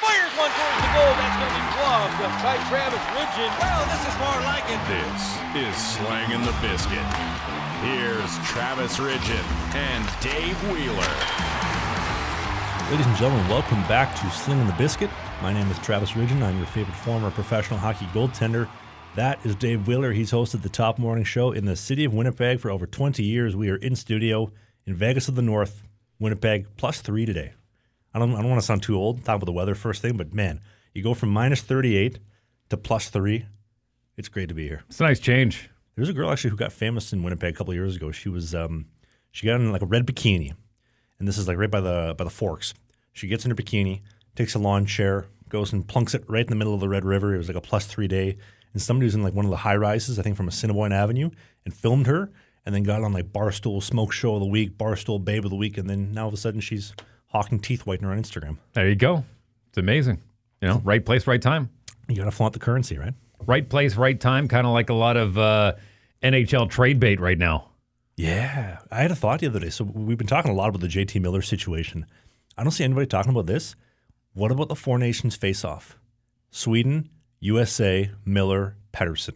fires one towards the goal. That's going to be blocked by Travis Ridgen. Well, this is more like it. This is Slangin The Bizkit. Here's Travis Ridgen and Dave Wheeler. Ladies and gentlemen, welcome back to Slangin The Bizkit. My name is Travis Ridgen. I'm your favorite former professional hockey goaltender. That is Dave Wheeler. He's hosted the top morning show in the city of Winnipeg for over 20 years. We are in studio in Vegas of the North, Winnipeg, +3 today. I don't want to sound too old, talk about the weather first thing, but man, you go from -38 to +3. It's great to be here. It's a nice change. There's a girl actually who got famous in Winnipeg a couple of years ago. She was she got in like a red bikini, and this is like right by the Forks. She gets in her bikini, takes a lawn chair, goes and plunks it right in the middle of the Red River. It was like a +3 day. And somebody was in like one of the high rises, I think from Assiniboine Avenue, and filmed her, and then got on like Barstool Smoke Show of the Week, Barstool Babe of the Week, and then now all of a sudden she's hawking teeth whitener on Instagram. There you go. It's amazing. You know, right place, right time. You got to flaunt the currency, right? Right place, right time, kind of like a lot of NHL trade bait right now. Yeah. I had a thought the other day. So we've been talking a lot about the JT Miller situation. I don't see anybody talking about this. What about the Four Nations face-off? Sweden, USA, Miller, Petterson.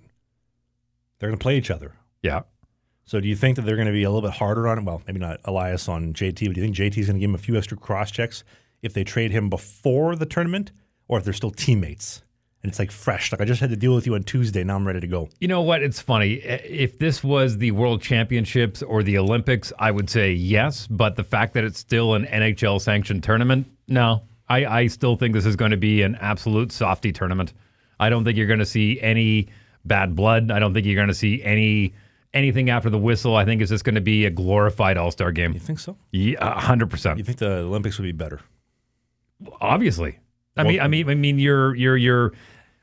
They're going to play each other. Yeah. So do you think that they're going to be a little bit harder on it? Well, maybe not Elias on JT, but do you think JT is going to give him a few extra cross-checks if they trade him before the tournament or if they're still teammates? And it's like fresh. Like I just had to deal with you on Tuesday. Now I'm ready to go. You know what? It's funny. If this was the World Championships or the Olympics, I would say yes. But the fact that it's still an NHL-sanctioned tournament, no. I still think this is going to be an absolute softy tournament. I don't think you're going to see any bad blood. I don't think you're going to see anything after the whistle. I think it's just going to be a glorified All-Star game. You think so? Yeah, 100%. You think the Olympics would be better? Obviously. I mean, you're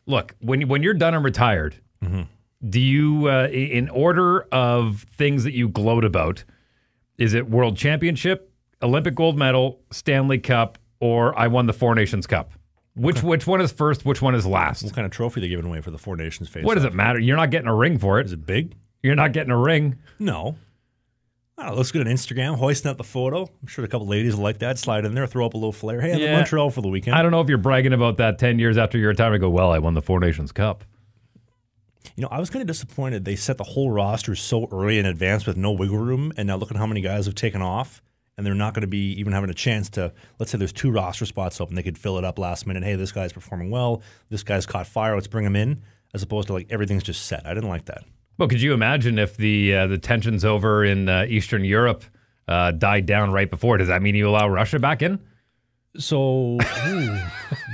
look, when you're done and retired, do you, in order of things that you gloat about, is it World Championship, Olympic gold medal, Stanley Cup, or I won the Four Nations Cup? Which one is first? Which one is last? What kind of trophy are they giving away for the Four Nations face? What does it matter? You're not getting a ring for it. Is it big? You're not getting a ring. No. I don't know, it looks good on Instagram, hoisting up the photo. I'm sure a couple ladies will like that. Slide in there, throw up a little flare. Hey, I'm in Montreal for the weekend. I don't know if you're bragging about that 10 years after your retirement. Go, well, I won the Four Nations Cup. You know, I was kind of disappointed they set the whole roster so early in advance with no wiggle room, and now look at how many guys have taken off, and they're not going to be even having a chance to, let's say there's 2 roster spots open, they could fill it up last minute. Hey, this guy's performing well. This guy's caught fire. Let's bring him in, as opposed to like everything's just set. I didn't like that. Well, could you imagine if the tensions over in Eastern Europe died down right before? Does that mean you allow Russia back in? So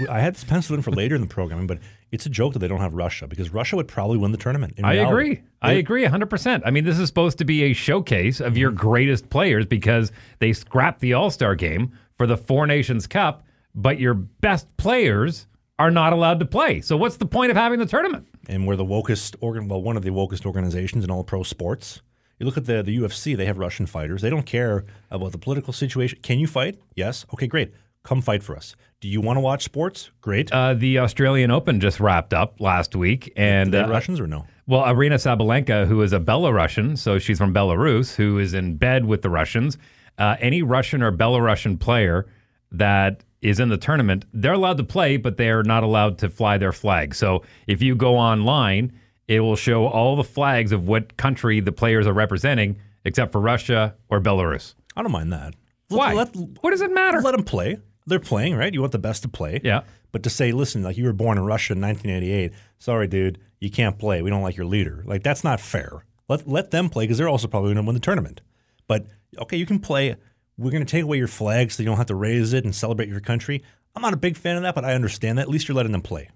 I had this penciled in for later in the programming, but it's a joke that they don't have Russia because Russia would probably win the tournament. I agree. I agree 100%. I mean, this is supposed to be a showcase of your greatest players because they scrapped the All-Star game for the Four Nations Cup, but your best players are not allowed to play. So what's the point of having the tournament? And we're the wokest one of the wokest organizations in all pro sports. You look at the UFC, they have Russian fighters. They don't care about the political situation. Can you fight? Yes. Okay, great. Come fight for us. Do you want to watch sports? Great. The Australian Open just wrapped up last week. And are they Russians or no? Well, Arina Sabalenka, who is a Belarusian, so she's from Belarus, who is in bed with the Russians. Any Russian or Belarusian player that is in the tournament, they're allowed to play, but they're not allowed to fly their flag. So if you go online, it will show all the flags of what country the players are representing, except for Russia or Belarus. I don't mind that. Why? What does it matter? Let them play. They're playing, right? You want the best to play. Yeah. But to say, listen, like you were born in Russia in 1988, sorry, dude, you can't play. We don't like your leader. Like, that's not fair. Let them play because they're also probably going to win the tournament. But, okay, you can play. We're going to take away your flag so you don't have to raise it and celebrate your country. I'm not a big fan of that, but I understand that. At least you're letting them play.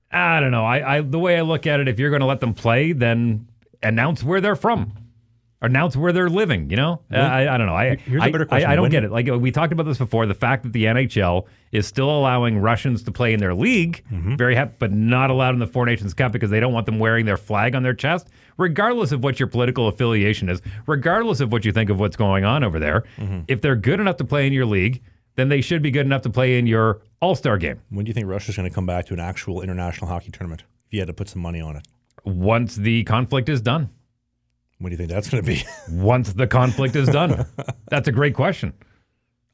I don't know. I the way I look at it, if you're going to let them play, then announce where they're from. Announce where they're living, you know? I don't know. Here's a better question. I don't get it. Like, we talked about this before. The fact that the NHL is still allowing Russians to play in their league, very happy, but not allowed in the Four Nations Cup because they don't want them wearing their flag on their chest, regardless of what your political affiliation is, regardless of what you think of what's going on over there. If they're good enough to play in your league, then they should be good enough to play in your All-Star game. When do you think Russia's going to come back to an actual international hockey tournament, if you had to put some money on it? Once the conflict is done. What do you think that's going to be? Once the conflict is done. That's a great question.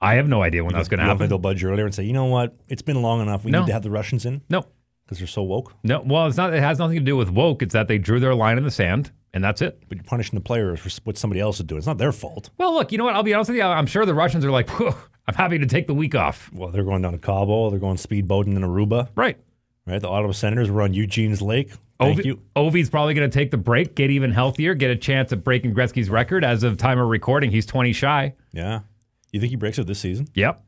I have no idea when that's going to happen. They'll budge earlier and say, you know what? It's been long enough. We need to have the Russians in. No. Because they're so woke. No. Well, it's not. It has nothing to do with woke. It's that they drew their line in the sand, and that's it. But you're punishing the players for what somebody else is doing. It's not their fault. Well, look, you know what? I'll be honest with you. I'm sure the Russians are like, I'm happy to take the week off. Well, they're going down to Cabo. They're going speedboating in Aruba. Right. The Ottawa Senators were on Eugene's Lake. Thank you. Ovi's probably going to take the break, get even healthier, get a chance at breaking Gretzky's record. As of time of recording, he's 20 shy. Yeah. You think he breaks it this season? Yep.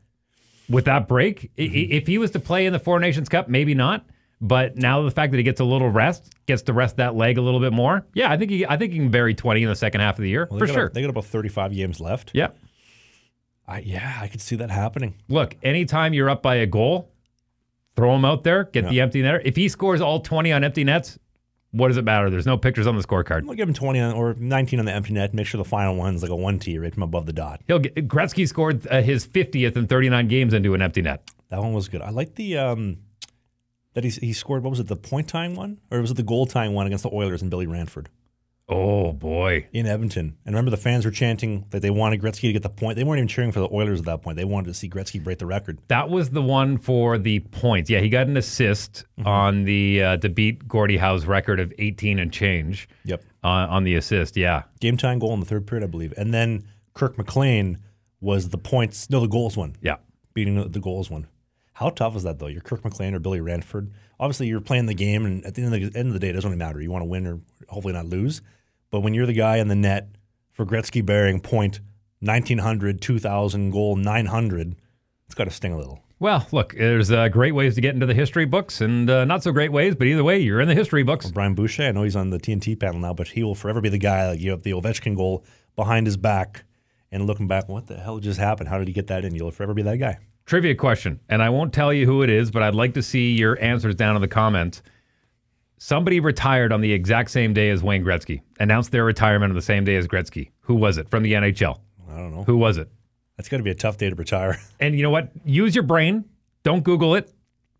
With that break, if he was to play in the Four Nations Cup, maybe not. But now the fact that he gets a little rest, gets to rest that leg a little bit more, yeah, I think he can bury 20 in the second half of the year, for sure. They got about 35 games left. Yeah. I could see that happening. Look, anytime you're up by a goal, throw him out there, get the empty netter. If he scores all 20 on empty nets, what does it matter? There's no pictures on the scorecard. We'll give him 20 or 19 on the empty net. Make sure the final one's like a 1T right from above the dot. Gretzky scored his 50th in 39 games into an empty net. That one was good. I like the that he scored. What was it? The point time one, or was it the goal time one against the Oilers and Billy Ranford? Oh boy, in Edmonton. And remember, the fans were chanting that they wanted Gretzky to get the point. They weren't even cheering for the Oilers at that point. They wanted to see Gretzky break the record. That was the one for the points. Yeah, he got an assist on the to beat Gordie Howe's record of 18 and change. Yep. On the assist, yeah. Game time goal in the third period, I believe. And then Kirk McLean was the points. No, the goals one. Yeah. Beating the goals one. How tough is that, though? You're Kirk McLean or Billy Ranford. Obviously, you're playing the game, and at the end of the day, it doesn't really matter. You want to win or hopefully not lose. But when you're the guy in the net for Gretzky bearing point 1900, 2000, goal 900, it's got to sting a little. Well, look, there's great ways to get into the history books and not so great ways, but either way, you're in the history books. Well, Brian Boucher, I know he's on the TNT panel now, but he will forever be the guy that gave up the Ovechkin goal behind his back and looking back, what the hell just happened? How did he get that in? You'll forever be that guy. Trivia question, and I won't tell you who it is, but I'd like to see your answers down in the comments. Somebody retired on the exact same day as Wayne Gretzky, announced their retirement on the same day as Gretzky. Who was it from the NHL? I don't know. Who was it? That's got to be a tough day to retire. And you know what? Use your brain. Don't Google it.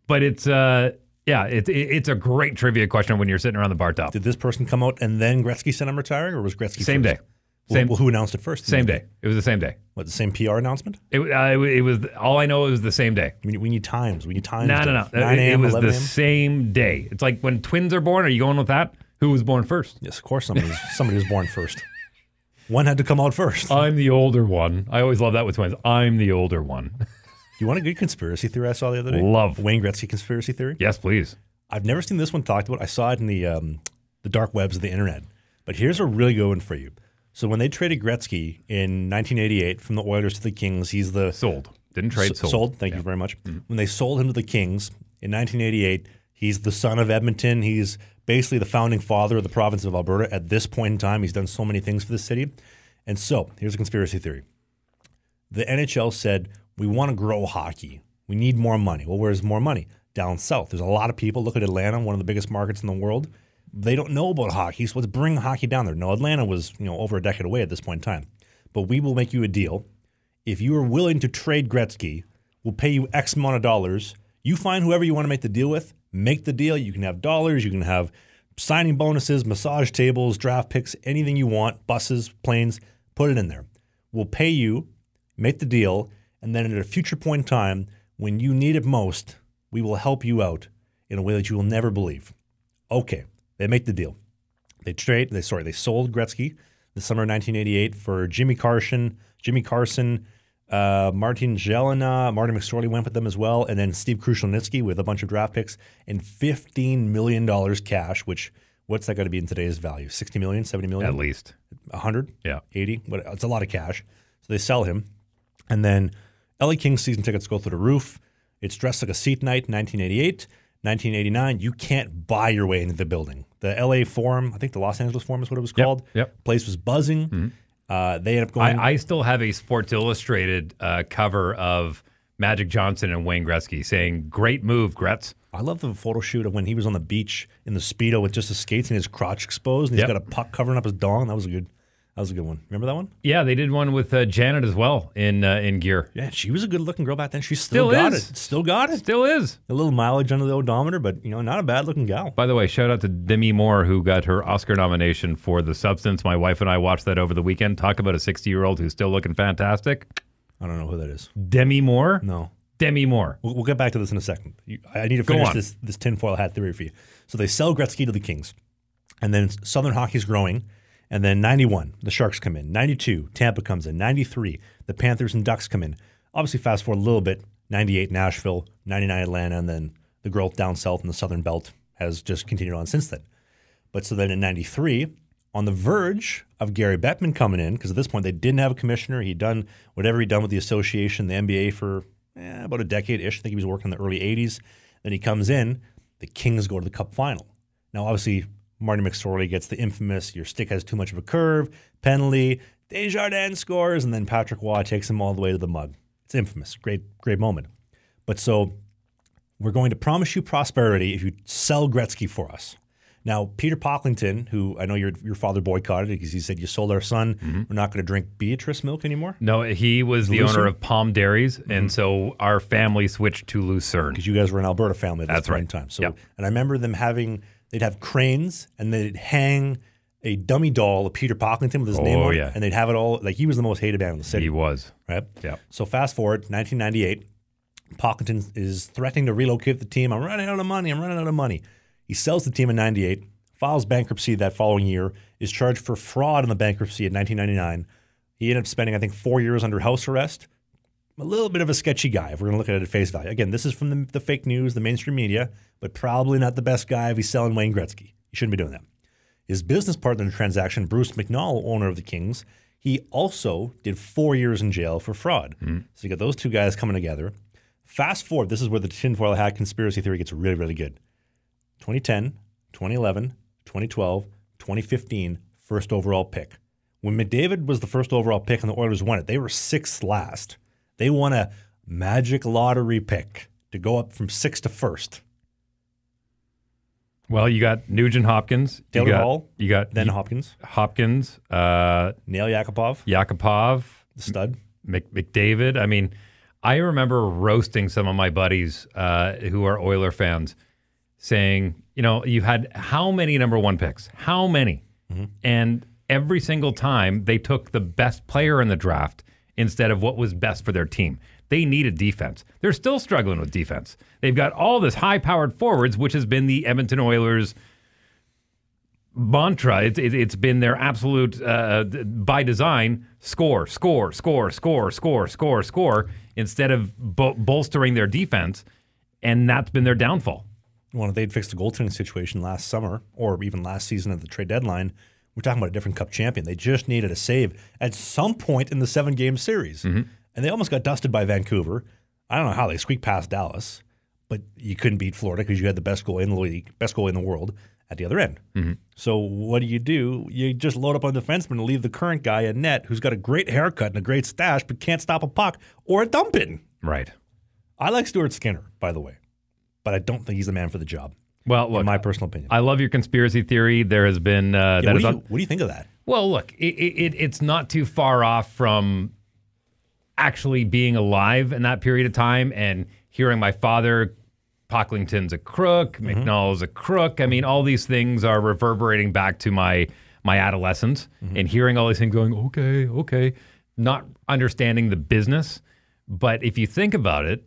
But it's it's a great trivia question when you're sitting around the bar top. Did this person come out and then Gretzky said I'm retiring, or was Gretzky same first? Day? Well, who announced it first? Same day. It was the same day. What, the same PR announcement? It was, all I know, it was the same day. We need times. We need times. No. 9 a.m., it was 11 the a.m.? same day. It's like when twins are born. Are you going with that? Who was born first? Yes, of course somebody was born first. One had to come out first. I'm the older one. I always love that with twins. I'm the older one. You want a good conspiracy theory I saw the other day? Love. Wayne Gretzky conspiracy theory? Yes, please. I've never seen this one talked about. I saw it in the dark webs of the internet. But here's a really good one for you. So when they traded Gretzky in 1988 from the Oilers to the Kings, he's the... Sold. Didn't trade, sold. Sold, thank you very much. Mm-hmm. When they sold him to the Kings in 1988, he's the son of Edmonton. He's basically the founding father of the province of Alberta at this point in time. He's done so many things for the city. And so, here's a conspiracy theory. The NHL said, we want to grow hockey. We need more money. Well, where's more money? Down south. There's a lot of people. Look at Atlanta, one of the biggest markets in the world. They don't know about hockey, so let's bring hockey down there. No, Atlanta was over a decade away at this point in time. But we will make you a deal. If you are willing to trade Gretzky, we'll pay you X amount of dollars. You find whoever you want to make the deal with, make the deal. You can have dollars. You can have signing bonuses, massage tables, draft picks, anything you want, buses, planes, put it in there. We'll pay you, make the deal, and then at a future point in time, when you need it most, we will help you out in a way that you will never believe. Okay. They make the deal. They sold Gretzky the summer of 1988 for Jimmy Carson, Martin Jelena, Martin McSorley went with them as well, and then Steve Krushelnytsky with a bunch of draft picks and $15 million cash, which, what's that got to be in today's value? 60 million, 70 million? At least. 100? Yeah. 80? It's a lot of cash. So they sell him. And then LA Kings season tickets go through the roof. It's dressed like a seat night, 1988. 1989, you can't buy your way into the building. The LA Forum, I think the Los Angeles Forum is what it was called. Yep. Place was buzzing. Mm-hmm. They ended up going. I still have a Sports Illustrated cover of Magic Johnson and Wayne Gretzky saying, "Great move, Gretz." I love the photo shoot of when he was on the beach in the Speedo with just his skates and his crotch exposed, and he's got a puck covering up his dong. That was a good one. Remember that one? Yeah, they did one with Janet as well in gear. Yeah, she was a good-looking girl back then. She still got it. Still got it. Still is. A little mileage under the odometer, but not a bad-looking gal. By the way, shout out to Demi Moore, who got her Oscar nomination for The Substance. My wife and I watched that over the weekend. Talk about a 60-year-old who's still looking fantastic. I don't know who that is. Demi Moore? No. Demi Moore. We'll get back to this in a second. I need to finish this tinfoil hat theory for you. So they sell Gretzky to the Kings, and then Southern hockey's growing, and then 91, the Sharks come in. 92, Tampa comes in. 93, the Panthers and Ducks come in. Obviously, fast forward a little bit, 98, Nashville, 99, Atlanta, and then the growth down south in the Southern Belt has just continued on since then. But so then in 93, on the verge of Gary Bettman coming in, because at this point they didn't have a commissioner. He'd done whatever he'd done with the association, the NBA for about a decade-ish. I think he was working in the early 80s. Then he comes in, the Kings go to the Cup final. Now, obviously, Marty McSorley gets the infamous, your stick has too much of a curve, penalty, Desjardins scores, and then Patrick Waugh takes him all the way to the mug. It's infamous. Great moment. But so we're going to promise you prosperity if you sell Gretzky for us. Now, Peter Pocklington, who I know your father boycotted because he said, you sold our son. Mm-hmm. We're not going to drink Beatrice milk anymore. No, he was the owner of Palm Dairies, and so our family switched to Lucerne. Because you guys were an Alberta family at this point in time. So, And I remember them they'd have cranes, and they'd hang a dummy doll of Peter Pocklington with his name on it, and they'd have it all, like he was the most hated man in the city. He was. Right? Yeah. So fast forward, 1998, Pocklington is threatening to relocate the team. I'm running out of money. He sells the team in 98, files bankruptcy that following year, is charged for fraud in the bankruptcy in 1999. He ended up spending, I think, 4 years under house arrest. A little bit of a sketchy guy if we're going to look at it at face value. Again, this is from the fake news, the mainstream media, but probably not the best guy if he's selling Wayne Gretzky. You shouldn't be doing that. His business partner in the transaction, Bruce McNall, owner of the Kings, he also did 4 years in jail for fraud. Mm-hmm. So you got those two guys coming together. Fast forward, this is where the tinfoil hat conspiracy theory gets really, really good. 2010, 2011, 2012, 2015, first overall pick. When McDavid was the first overall pick and the Oilers won it, they were sixth last. They won a magic lottery pick to go up from sixth to first. Well, you got Nugent Hopkins. Taylor Hall. You got then Hopkins. Nail Yakupov. The stud. McDavid. I mean, I remember roasting some of my buddies who are Oiler fans, saying, you've had how many number one picks? How many? Mm-hmm. And every single time they took the best player in the draft instead of what was best for their team. They needed defense. They're still struggling with defense. They've got all this high-powered forwards, which has been the Edmonton Oilers' mantra. It's been their absolute, by design, score, instead of bolstering their defense, and that's been their downfall. Well, if they'd fixed the goaltending situation last summer or even last season at the trade deadline, we're talking about a different Cup champion. They just needed a save at some point in the 7-game series. Mm-hmm. And they almost got dusted by Vancouver. I don't know how they squeaked past Dallas, but you couldn't beat Florida because you had the best goalie in the league, best goalie in the world at the other end. Mm-hmm. So what do? You just load up on a defenseman and leave the current guy in net who's got a great haircut and a great stash but can't stop a puck or a dump in. Right. I like Stuart Skinner, by the way, but I don't think he's the man for the job. Well, look, in my personal opinion. I love your conspiracy theory. There has been... what do you think of that? Well, look, it's not too far off from actually being alive in that period of time and hearing my father, Pocklington's a crook, McNall's a crook. I mean, all these things are reverberating back to my adolescence and hearing all these things going, okay, not understanding the But if you think about it,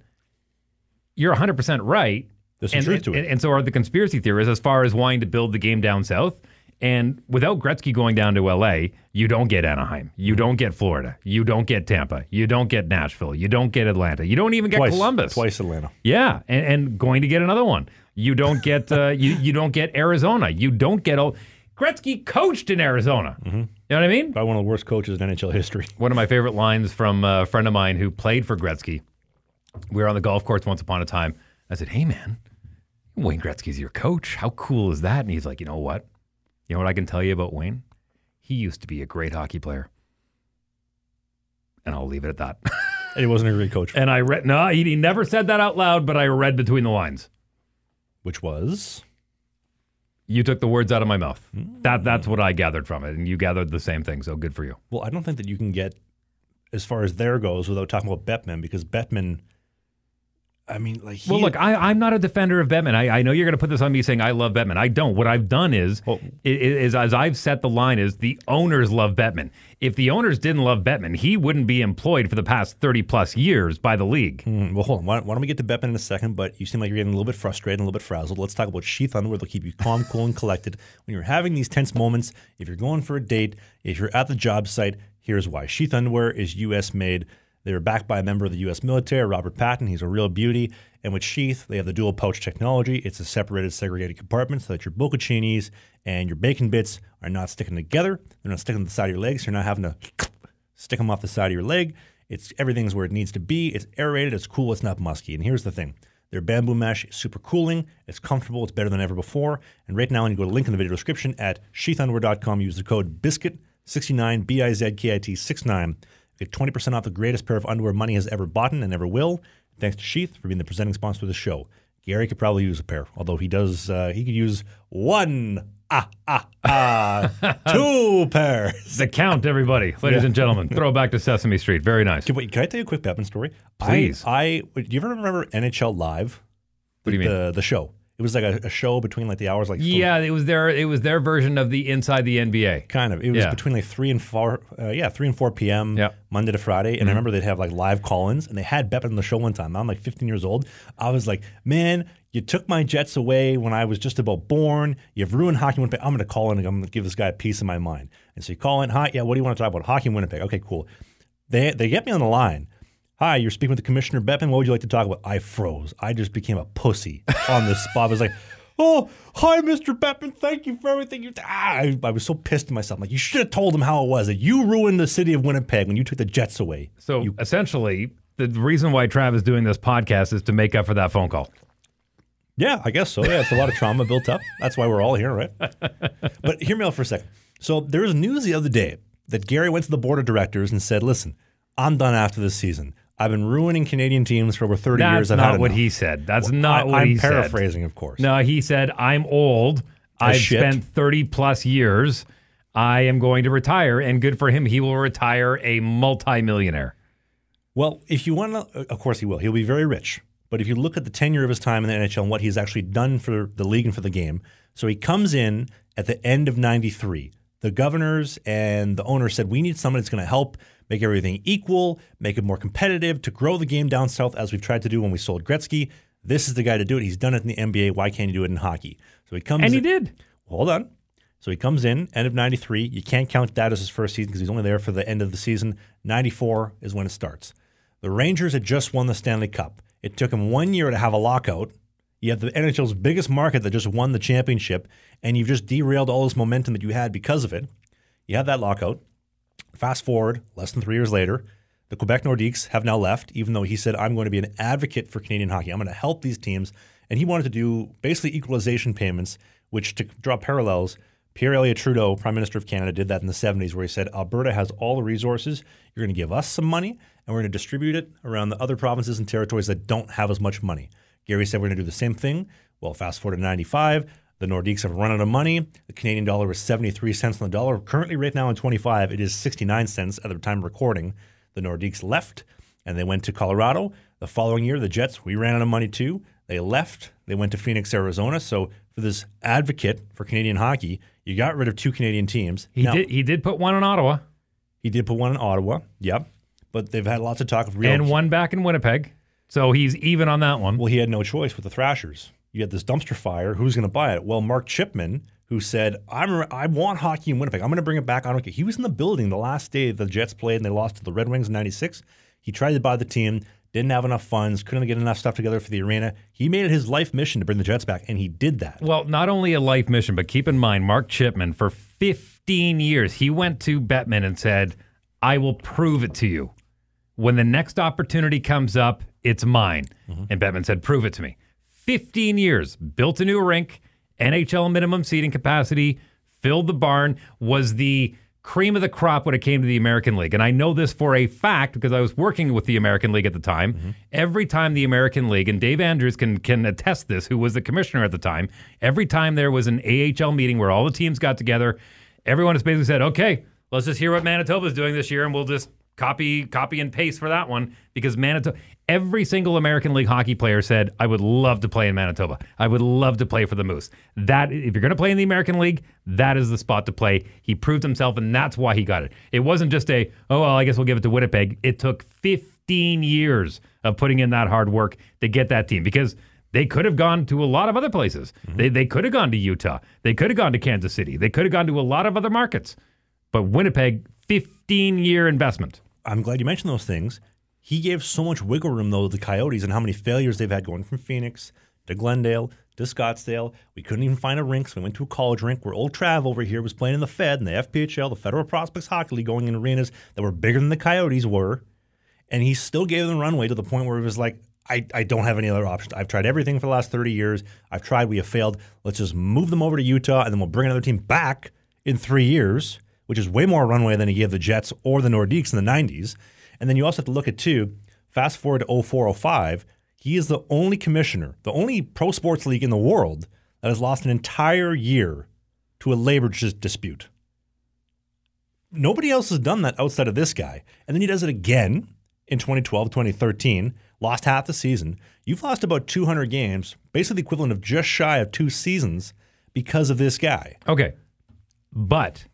you're 100% right. There's some truth to it. And so are the conspiracy theorists as far as wanting to build the game down south. And without Gretzky going down to L.A., you don't get Anaheim. You don't get Florida. You don't get Tampa. You don't get Nashville. You don't get Atlanta. You don't even get Columbus. Twice Atlanta. Yeah, and going to get another one. You don't get you don't get Arizona. You don't get Gretzky coached in Arizona. Mm-hmm. You know what I mean? By one of the worst coaches in NHL history. One of my favorite lines from a friend of mine who played for Gretzky. We were on the golf course once upon a time. I said, "Hey man, Wayne Gretzky's your coach. How cool is that?" And he's like, "You know what? You know what I can tell you about Wayne? He used to be a great hockey player." And I'll leave it at that. And he wasn't a great coach. And I read, no, he never said that out loud, but I read between the lines. Which was? You took the words out of my mouth. That's what I gathered from it. And you gathered the same thing, so good for you. Well, I don't think that you can get as far as there goes without talking about Bettman, because Bettman, I mean, like, well, look, I'm not a defender of Bettman. I know you're going to put this on me saying I love Bettman. I don't. What I've done is as I've set the line is the owners love Bettman. If the owners didn't love Bettman, he wouldn't be employed for the past 30 plus years by the league. Well, hold on. Why don't we get to Bettman in a second? But you seem like you're getting a little bit frustrated and a little bit frazzled. Let's talk about Sheath Underwear. They'll keep you calm, cool, and collected when you're having these tense moments. If you're going for a date, if you're at the job site, here's why. Sheath Underwear is U.S. made. They were backed by a member of the U.S. military, Robert Patton. He's a real beauty. And with Sheath, they have the dual pouch technology. It's a separated, segregated compartment so that your bocconcinis and your bacon bits are not sticking together. They're not sticking to the side of your legs. So you're not having to stick them off the side of your leg. Everything's where it needs to be. It's aerated. It's cool. It's not musky. And here's the thing. Their bamboo mesh is super cooling. It's comfortable. It's better than ever before. And right now, when you go to the link in the video description at sheathunderwear.com, use the code BIZKIT69, BIZKIT 69. Get 20% off the greatest pair of underwear money has ever bought and ever will. Thanks to Sheath for being the presenting sponsor of the show. Gary could probably use a pair, although he does. He could use 2 pairs. The count, everybody, ladies and gentlemen. Throw back to Sesame Street. Very nice. Can I tell you a quick Bettman story? Please. Do you ever remember NHL Live? What do you mean? The show. It was like a show between like the hours like yeah, it was their version of the Inside the NBA. Kind of. It was between like 3 and 4 p.m. Monday to Friday. And I remember they'd have like live call-ins, and they had Bettman on the show one time. I'm like 15 years old. I was like, man, you took my Jets away when I was just about born. You've ruined hockey in Winnipeg. I'm going to call in and I'm going to give this guy a piece of my mind. And so you call in, hi, yeah, what do you want to talk about? Hockey in Winnipeg. Okay, cool. They get me on the line. Hi, you're speaking with the Commissioner Bettman. What would you like to talk about? I froze. I just became a pussy on the spot. I was like, oh, hi, Mr. Bettman. Thank you for everything you did. I was so pissed at myself. Like, you should have told him how it was, that you ruined the city of Winnipeg when you took the Jets away. So essentially, the reason why Trav is doing this podcast is to make up for that phone call. Yeah, I guess so. Yeah, it's a lot of trauma built up. That's why we're all here, right? But hear me out for a second. So there was news the other day that Gary went to the board of directors and said, listen, I'm done after this season. I've been ruining Canadian teams for over 30 years. That's not what he said. That's not what he said. I'm paraphrasing, of course. No, he said, I'm old. I've spent 30 plus years. I am going to retire, and good for him. He will retire a multimillionaire. Well, if you want to, of course he will. He'll be very rich. But if you look at the tenure of his time in the NHL and what he's actually done for the league and for the game, so he comes in at the end of 93. The governors and the owners said, we need someone that's going to help make everything equal, make it more competitive, to grow the game down south as we've tried to do when we sold Gretzky. This is the guy to do it. He's done it in the NBA. Why can't he do it in hockey? So he comes and he did. Hold on. So he comes in, end of 93. You can't count that as his first season because he's only there for the end of the season. 94 is when it starts. The Rangers had just won the Stanley Cup. It took him 1 year to have a lockout. You have the NHL's biggest market that just won the championship, and you've just derailed all this momentum that you had because of it. You have that lockout. Fast forward, less than 3 years later, the Quebec Nordiques have now left, even though he said, I'm going to be an advocate for Canadian hockey. I'm going to help these teams. And he wanted to do basically equalization payments, which, to draw parallels, Pierre-Elliott Trudeau, Prime Minister of Canada, did that in the 70s, where he said, Alberta has all the resources. You're going to give us some money, and we're going to distribute it around the other provinces and territories that don't have as much money. Gary said, we're going to do the same thing. Well, fast forward to 95. The Nordiques have run out of money. The Canadian dollar was 73 cents on the dollar. Currently, right now in 25, it is 69 cents at the time of recording. The Nordiques left, and they went to Colorado. The following year, the Jets, we ran out of money too. They left. They went to Phoenix, Arizona. So for this advocate for Canadian hockey, you got rid of 2 Canadian teams. He did put one in Ottawa. He did put one in Ottawa, yep. But they've had lots of talk of real... And one back in Winnipeg. So he's even on that one. Well, he had no choice with the Thrashers. You had this dumpster fire. Who's going to buy it? Well, Mark Chipman, who said, I want hockey in Winnipeg. I'm going to bring it back. I don't care. He was in the building the last day the Jets played and they lost to the Red Wings in 96. He tried to buy the team, didn't have enough funds, couldn't get enough stuff together for the arena. He made it his life mission to bring the Jets back, and he did that. Well, not only a life mission, but keep in mind, Mark Chipman, for 15 years, he went to Bettman and said, I will prove it to you. When the next opportunity comes up, it's mine. Mm-hmm. And Bettman said, prove it to me. 15 years, built a new rink, NHL minimum seating capacity, filled the barn, was the cream of the crop when it came to the American League. And I know this for a fact because I was working with the American League at the time. Mm-hmm. Every time the American League, and Dave Andrews can attest this, who was the commissioner at the time, every time there was an AHL meeting where all the teams got together, everyone has basically said, okay, let's just hear what Manitoba's doing this year and we'll just Copy and paste for that one, because Manitoba, every single American League hockey player said, I would love to play in Manitoba. I would love to play for the Moose. That, if you're going to play in the American League, that is the spot to play. He proved himself, and that's why he got it. It wasn't just I guess we'll give it to Winnipeg. It took 15 years of putting in that hard work to get that team, because they could have gone to a lot of other places. Mm-hmm. They could have gone to Utah. They could have gone to Kansas City. They could have gone to a lot of other markets. But Winnipeg, 15-year investment. I'm glad you mentioned those things. He gave so much wiggle room, though, to the Coyotes, and how many failures they've had going from Phoenix to Glendale to Scottsdale. We couldn't even find a rink, so we went to a college rink where old Trav over here was playing in the Fed and the FPHL, the Federal Prospects Hockey League, going in arenas that were bigger than the Coyotes were. And he still gave them runway to the point where it was like, I don't have any other options. I've tried everything for the last 30 years. I've tried. We have failed. Let's just move them over to Utah, and then we'll bring another team back in 3 years, which is way more runway than he gave the Jets or the Nordiques in the 90s. And then you also have to look at, too, fast forward to 04-05, he is the only commissioner, the only pro sports league in the world that has lost an entire year to a labor dispute. Nobody else has done that outside of this guy. And then he does it again in 2012, 2013, lost half the season. You've lost about 200 games, basically the equivalent of just shy of 2 seasons because of this guy. Okay, but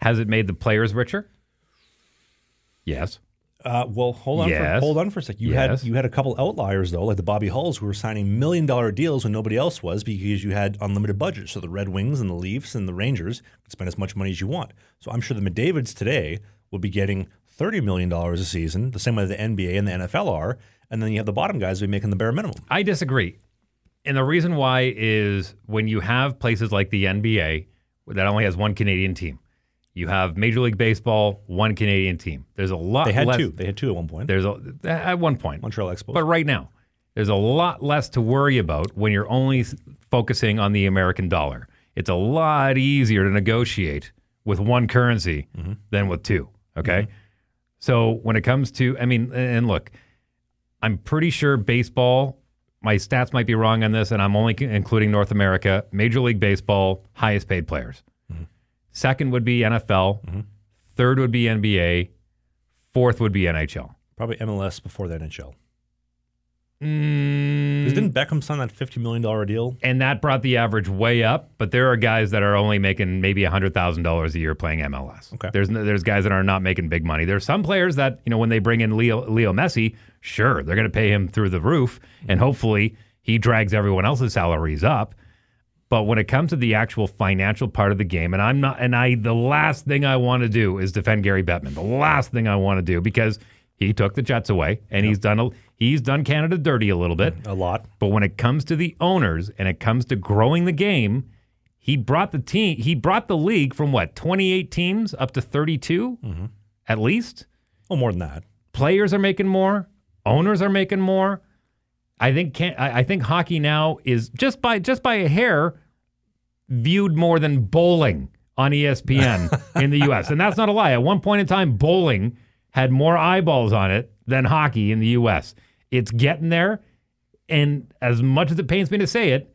has it made the players richer? Yes. Well, hold on for a sec. You had a couple outliers, though, like the Bobby Hulls, who were signing $1 million deals when nobody else was, because you had unlimited budgets. So the Red Wings and the Leafs and the Rangers could spend as much money as you want. So I'm sure the McDavids today will be getting $30 million a season, the same way the NBA and the NFL are, and then you have the bottom guys who are making the bare minimum. I disagree. And the reason why is when you have places like the NBA that only has one Canadian team, you have Major League Baseball, one Canadian team. There's a lot. They had less, two. They had two at one point. At one point. Montreal Expos. But right now, there's a lot less to worry about when you're only focusing on the American dollar. It's a lot easier to negotiate with one currency than with two. Okay, so when it comes to, and look, I'm pretty sure baseball. My stats might be wrong on this, and I'm only including North America. Major League Baseball, highest paid players. Second would be NFL. Third would be NBA. Fourth would be NHL. Probably MLS before the NHL. Because didn't Beckham sign that $50 million deal? And that brought the average way up, but there are guys that are only making maybe $100,000 a year playing MLS. Okay. There's guys that are not making big money. There's some players that, when they bring in Leo Messi, sure, they're going to pay him through the roof, and hopefully he drags everyone else's salaries up. But when it comes to the actual financial part of the game, the last thing I want to do is defend Gary Bettman. The last thing I want to do, because he took the Jets away, and he's done Canada dirty a little bit. A lot. But when it comes to the owners and it comes to growing the game, he brought the league from 28 teams up to 32 at least. Oh, more than that. Players are making more. Owners are making more. I think hockey now is just by a hair viewed more than bowling on ESPN in the U.S. And that's not a lie. At one point in time, bowling had more eyeballs on it than hockey in the U.S. It's getting there, and as much as it pains me to say it,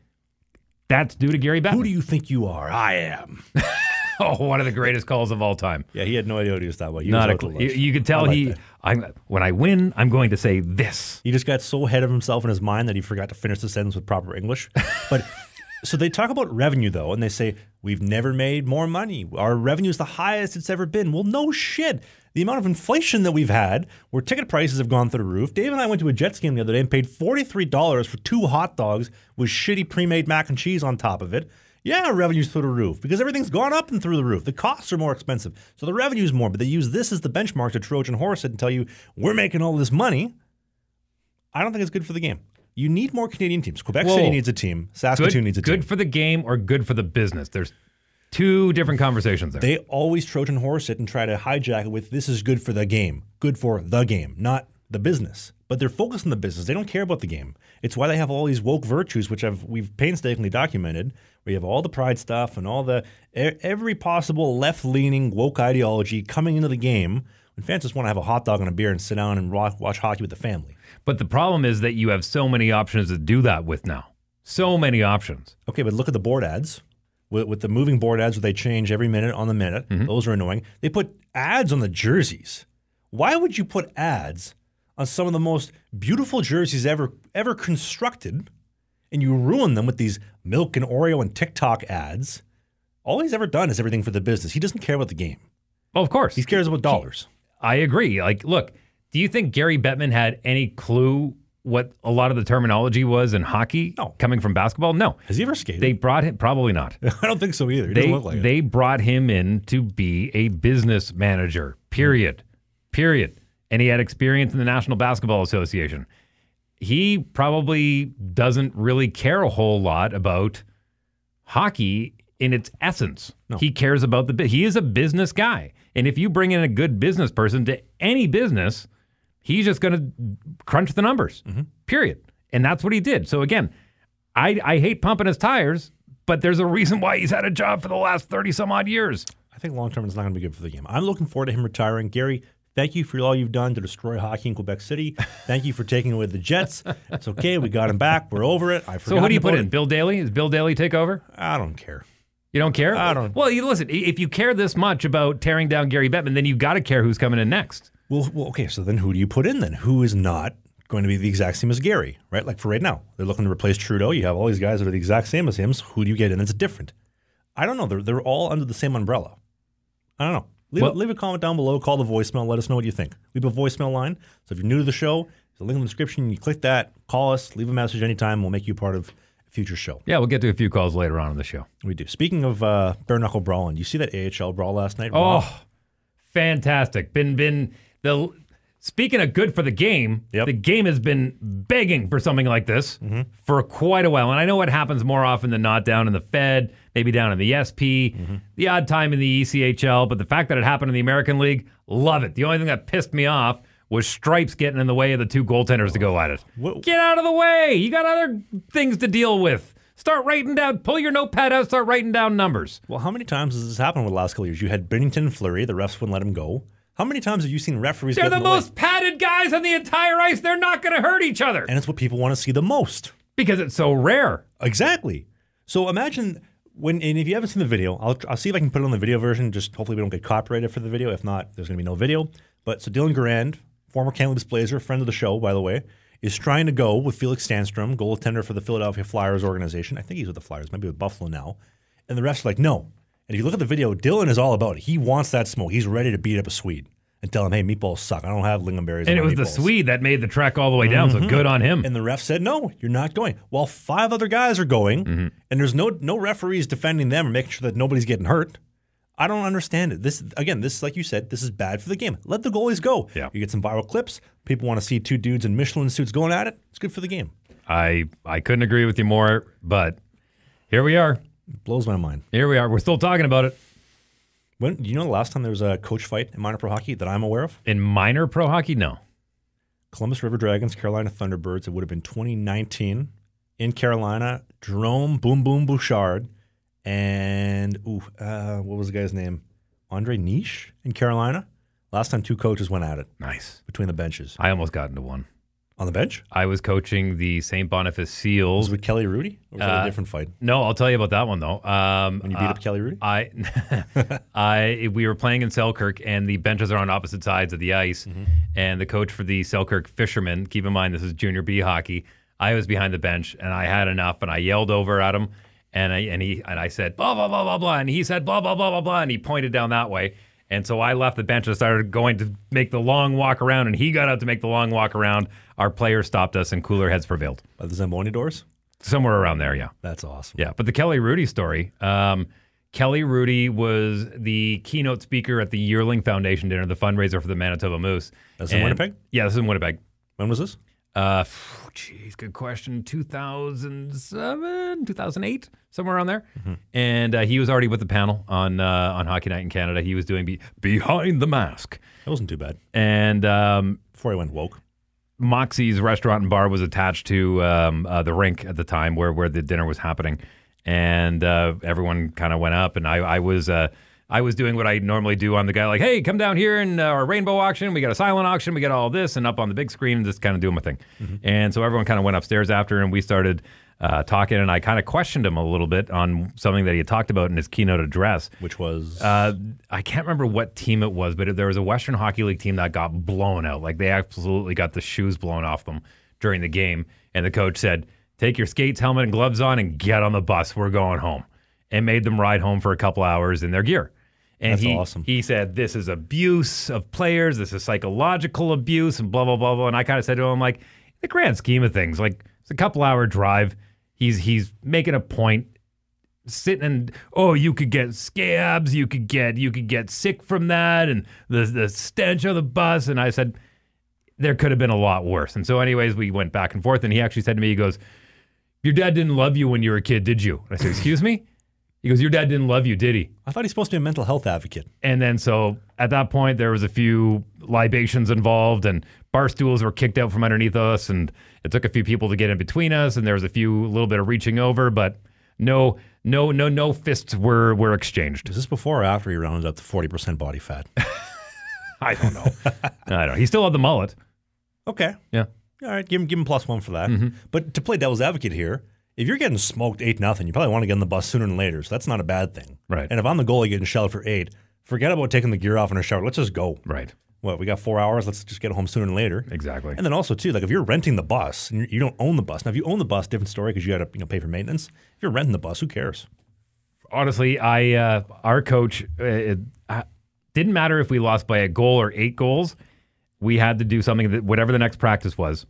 that's due to Gary Bettman. Who do you think you are? I am. One of the greatest calls of all time. Yeah, he had no idea what he was talking about. Not a clue. You could tell when I win, I'm going to say this. He just got so ahead of himself in his mind that he forgot to finish the sentence with proper English. But so they talk about revenue, though, and they say, we've never made more money. Our revenue is the highest it's ever been. Well, no shit. The amount of inflation that we've had, where ticket prices have gone through the roof. Dave and I went to a Jets game the other day and paid $43 for 2 hot dogs with shitty pre-made mac and cheese on top of it. Yeah, revenue's through the roof because everything's gone up and through the roof. The costs are more expensive. So the revenue's more, but they use this as the benchmark to Trojan horse it and tell you, we're making all this money. I don't think it's good for the game. You need more Canadian teams. Quebec City needs a team. Saskatoon needs a team. Good for the game or good for the business? There's two different conversations there. They always Trojan horse it and try to hijack it with, this is good for the game. Good for the game, not the business. But they're focused on the business. They don't care about the game. It's why they have all these woke virtues, which we've painstakingly documented. We have all the pride stuff and all every possible left-leaning woke ideology coming into the game when fans just want to have a hot dog and a beer and sit down and watch hockey with the family. But the problem is that you have so many options to do that with now. So many options. Okay, but look at the board ads. With the moving board ads where they change every minute on the minute. Those are annoying. They put ads on the jerseys. Why would you put ads on some of the most beautiful jerseys ever constructed, and you ruin them with these milk and Oreo and TikTok ads? All he's ever done is everything for the business. He doesn't care about the game. Well, of course. He cares about dollars. I agree. Like, look, do you think Gary Bettman had any clue what a lot of the terminology was in hockey coming from basketball? No. Has he ever skated? They brought him, probably not. I don't think so either. He doesn't look like it. They brought him in to be a business manager, period. And he had experience in the National Basketball Association. He probably doesn't really care a whole lot about hockey in its essence. No. He cares about he is a business guy. And if you bring in a good business person to any business, he's just going to crunch the numbers, period. And that's what he did. So again, I hate pumping his tires, but there's a reason why he's had a job for the last 30 some odd years. I think long-term it's not going to be good for the game. I'm looking forward to him retiring. Gary, thank you for all you've done to destroy hockey in Quebec City. Thank you for taking away the Jets. It's okay. We got him back. We're over it. So who do you put in? Bill Daly? Is Bill Daly take over? I don't care. You don't care? I don't. Well, listen, if you care this much about tearing down Gary Bettman, then you got to care who's coming in next. Well, okay, so then who do you put in then? Who is not going to be the exact same as Gary, right? Like for right now, they're looking to replace Hrudey. You have all these guys that are the exact same as him. So who do you get in that's different? I don't know. They're all under the same umbrella. I don't know. Leave a comment down below. Call the voicemail. Let us know what you think. Leave a voicemail line. So if you're new to the show, there's a link in the description. You click that. Call us. Leave a message anytime. We'll make you part of a future show. Yeah, we'll get to a few calls later on in the show. We do. Speaking of bare knuckle brawling, you see that AHL Brawl last night? Oh, fantastic. Speaking of good for the game, the game has been begging for something like this for quite a while. And I know what happens more often than not down in the Fed, maybe down in the SP, the odd time in the ECHL. But the fact that it happened in the American League, love it. The only thing that pissed me off was Stripes getting in the way of the two goaltenders to go at it. Get out of the way. You got other things to deal with. Start writing down, pull your notepad out, start writing down numbers. Well, how many times has this happened over the last couple of years? You had Binnington and Fleury, the refs wouldn't let him go. How many times have you seen referees They're the most padded guys on the entire ice. They're not going to hurt each other. And it's what people want to see the most. Because it's so rare. Exactly. So imagine and if you haven't seen the video, I'll see if I can put it on the video version. Just hopefully we don't get copyrighted for the video. If not, there's going to be no video. But so Dylan Garand, former Kamloops Blazer, friend of the show, by the way, is trying to go with Felix Sandstrom, goaltender for the Philadelphia Flyers organization. I think he's with the Flyers, maybe with Buffalo now. And the refs are like, no. And if you look at the video, Dylan is all about it. He wants that smoke. He's ready to beat up a Swede and tell him, hey, meatballs suck. I don't have lingonberries. And it was the Swede that made the trek all the way down, so good on him. And the ref said, no, you're not going. While 5 other guys are going, and there's no referees defending them or making sure that nobody's getting hurt. I don't understand it. This, like you said, this is bad for the game. Let the goalies go. Yeah. You get some viral clips. People want to see 2 dudes in Michelin suits going at it. It's good for the game. I couldn't agree with you more, but here we are. It blows my mind. Here we are. We're still talking about it. Do you know the last time there was a coach fight in minor pro hockey that I'm aware of? In minor pro hockey, no. Columbus River Dragons, Carolina Thunderbirds. It would have been 2019 in Carolina. Jerome Boom Boom Bouchard and what was the guy's name? Andre Niche in Carolina. Last time 2 coaches went at it. Nice. Between the benches. I almost got into one. On the bench? I was coaching the St. Boniface Seals. Was it with Kelly Hrudey? Or was that a different fight? No, I'll tell you about that one, though. When you beat up Kelly Hrudey? We were playing in Selkirk, and the benches are on opposite sides of the ice. And the coach for the Selkirk Fishermen, keep in mind this is Junior B hockey, I was behind the bench, and I had enough, and I yelled over at him, and I said, blah, blah, blah, blah, blah, and he said, blah, blah, blah, blah, blah, and he pointed down that way. And so I left the bench and started going to make the long walk around, and he got out to make the long walk around. Our players stopped us, and cooler heads prevailed. By the Zamboni doors? Somewhere around there, yeah. That's awesome. Yeah, but the Kelly Hrudey story, Kelly Hrudey was the keynote speaker at the Yearling Foundation dinner, the fundraiser for the Manitoba Moose. That's in Winnipeg? Yeah, this is in Winnipeg. When was this? Good question. 2007, 2008, somewhere around there. And he was already with the panel on Hockey Night in Canada. He was doing Behind the Mask. That wasn't too bad. And before I went woke. Moxie's restaurant and bar was attached to the rink at the time where the dinner was happening. And everyone kind of went up, and I was doing what I normally do. I'm the guy like, hey, come down here and our rainbow auction. We got a silent auction. We got all this, and up on the big screen, and just kind of doing my thing. And so everyone kind of went upstairs after, and we started talking, and I kind of questioned him a little bit on something that he had talked about in his keynote address. Which was? I can't remember what team it was, but there was a Western Hockey League team that got blown out. Like, they absolutely got the shoes blown off them during the game, and the coach said, take your skates, helmet, and gloves on and get on the bus. We're going home. And made them ride home for a couple hours in their gear. And That's awesome. He said, this is abuse of players. This is psychological abuse and blah, blah, blah, blah. And I kind of said to him, like, the grand scheme of things, like, it's a couple-hour drive. He's making a point, sitting and, you could get scabs, you could get sick from that, and the stench of the bus. And I said, there could have been a lot worse. And so anyways, we went back and forth, and he actually said to me, he goes, your dad didn't love you when you were a kid, did you? And I said, excuse me? He goes, your dad didn't love you, did he? I thought he's supposed to be a mental health advocate. And then so at that point, there was a few libations involved, and bar stools were kicked out from underneath us, and it took a few people to get in between us, and there was a little bit of reaching over, but no fists were exchanged. Is this before or after he rounded up to 40% body fat? I don't know. I don't know. He still had the mullet. Okay. Yeah. All right, give him +1 for that. But to play devil's advocate here, if you're getting smoked 8-0, you probably want to get on the bus sooner than later, so that's not a bad thing. Right. And if I'm the goalie getting shelled for 8, forget about taking the gear off in a shower. Let's just go. Right. What, we got 4 hours? Let's just get home sooner than later. Exactly. And then also, too, like if you're renting the bus and you don't own the bus. Now, if you own the bus, different story because you got to pay for maintenance. If you're renting the bus, who cares? Honestly, our coach, it didn't matter if we lost by a goal or 8 goals. We had to do something that whatever the next practice was,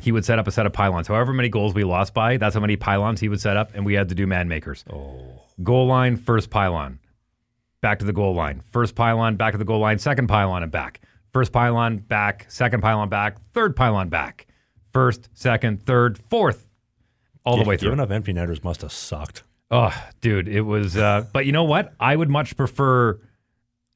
he would set up a set of pylons. However many goals we lost by, that's how many pylons he would set up, and we had to do man makers. Goal line, first pylon. Back to the goal line. First pylon, back to the goal line, second pylon, and back. First pylon, back, second pylon, back, third pylon, back. First, second, third, fourth. All the way through. Giving up empty netters must have sucked. Oh, dude, it was... but you know what? I would much prefer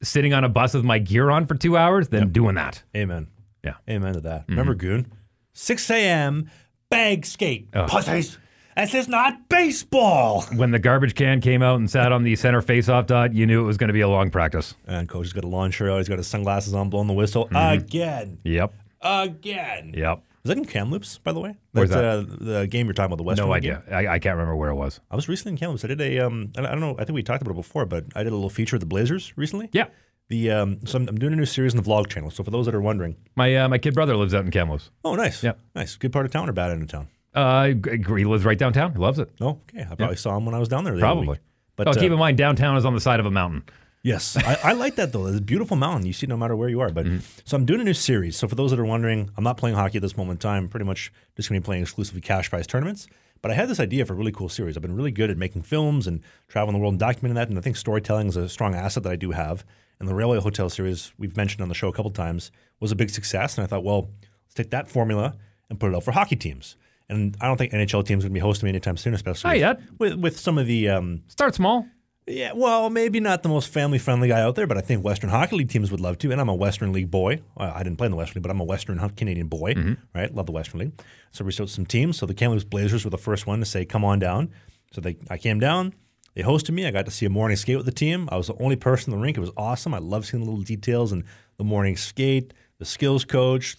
sitting on a bus with my gear on for 2 hours than doing that. Amen. Yeah. Amen to that. Remember Goon? 6 a.m., bag skate. Pussies. This is not baseball. When the garbage can came out and sat on the center face-off dot, you knew it was going to be a long practice. And coach has got a lawn shirt out. He's got his sunglasses on, blowing the whistle. Again. Yep. Again. Yep. Is that in Kamloops, by the way? Where's that? The game you're talking about, the Western No game? idea. I can't remember where it was. I was recently in Kamloops. I did I don't know, I think we talked about it before, but I did a little feature of the Blazers recently. Yeah. So I'm doing a new series on the vlog channel. So for those that are wondering. My kid brother lives out in Kamloops. Oh, nice. Yeah. Nice. Good part of town or bad end of town? He lives right downtown. He loves it. Oh, okay. I probably saw him when I was down there the Probably. other week. But keep in mind, downtown is on the side of a mountain. Yes, I like that though. It's a beautiful mountain. You see it no matter where you are. But so I'm doing a new series. So for those that are wondering, I'm not playing hockey at this moment in time. I'm pretty much just going to be playing exclusively cash prize tournaments. But I had this idea for a really cool series. I've been really good at making films and traveling the world and documenting that. And I think storytelling is a strong asset that I do have. And the Railway Hotel series we've mentioned on the show a couple times was a big success. And I thought, well, let's take that formula and put it out for hockey teams. And I don't think NHL teams are going to be hosting me anytime soon, especially with some of the Start small. Yeah, well, maybe not the most family-friendly guy out there, but I think Western Hockey League teams would love to, and I'm a Western League boy. I didn't play in the Western League, but I'm a Western Canadian boy, right? Love the Western League. So we started some teams. So the Kamloops Blazers were the first one to say, come on down. So I came down. They hosted me. I got to see a morning skate with the team. I was the only person in the rink. It was awesome. I love seeing the little details and the morning skate, the skills coach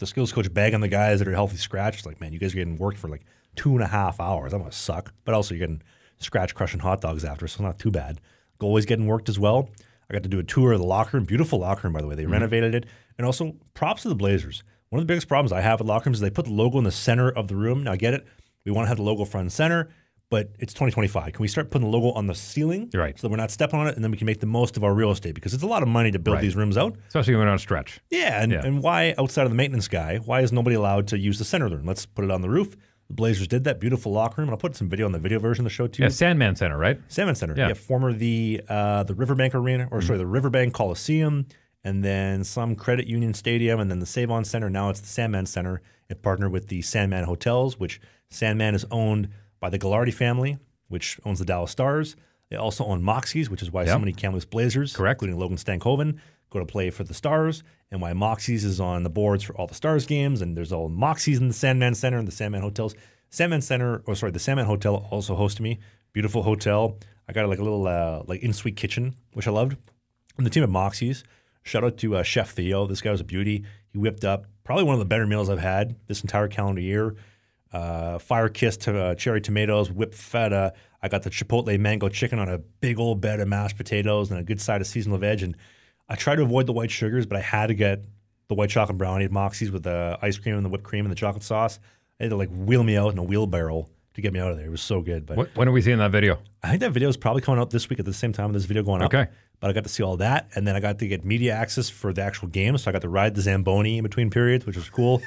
bagging the guys that are healthy scratched. Like, man, you guys are getting worked for like 2.5 hours. That must suck. But also you're getting scratch crushing hot dogs after, so it's not too bad. Goalie's getting worked as well. I got to do a tour of the locker room. Beautiful locker room, by the way. They renovated it. And also, props to the Blazers. One of the biggest problems I have with locker rooms is they put the logo in the center of the room. Now, I get it. We want to have the logo front and center, but it's 2025. Can we start putting the logo on the ceiling? Right. So that we're not stepping on it, and then we can make the most of our real estate, because it's a lot of money to build these rooms out. Especially when we're on a stretch. Yeah, and why, outside of the maintenance guy, why is nobody allowed to use the center of the room? Let's put it on the roof. The Blazers did that. Beautiful locker room. And I'll put some video on the video version of the show, too. Yeah, Sandman Center, right? Sandman Center. Yeah. Former the Riverbank Arena, or sorry, the Riverbank Coliseum, and then some credit union stadium, and then the Save-On Center. Now it's the Sandman Center. It partnered with the Sandman Hotels, which Sandman is owned by the Ghilardi family, which owns the Dallas Stars. They also own Moxie's, which is why so many Kamloops Blazers, including Logan Stankoven, go to play for the Stars, and why Moxie's is on the boards for all the Stars games, and there's all Moxie's in the Sandman Center and the Sandman Hotels. The Sandman Hotel also hosted me. Beautiful hotel. I got like a little in-suite kitchen, which I loved. And the team at Moxie's, shout out to Chef Theo. This guy was a beauty. He whipped up probably one of the better meals I've had this entire calendar year. fire-kissed cherry tomatoes, whipped feta. I got the chipotle mango chicken on a big old bed of mashed potatoes and a good side of seasonal veg. And I tried to avoid the white sugars, but I had to get the white chocolate brownie at Moxie's with the ice cream and the whipped cream and the chocolate sauce. They had to like wheel me out in a wheelbarrow to get me out of there. It was so good. But when are we seeing that video? I think that video is probably coming out this week at the same time with this video going up. Okay. But I got to see all that, and then I got to get media access for the actual game, so I got to ride the Zamboni in between periods, which was cool.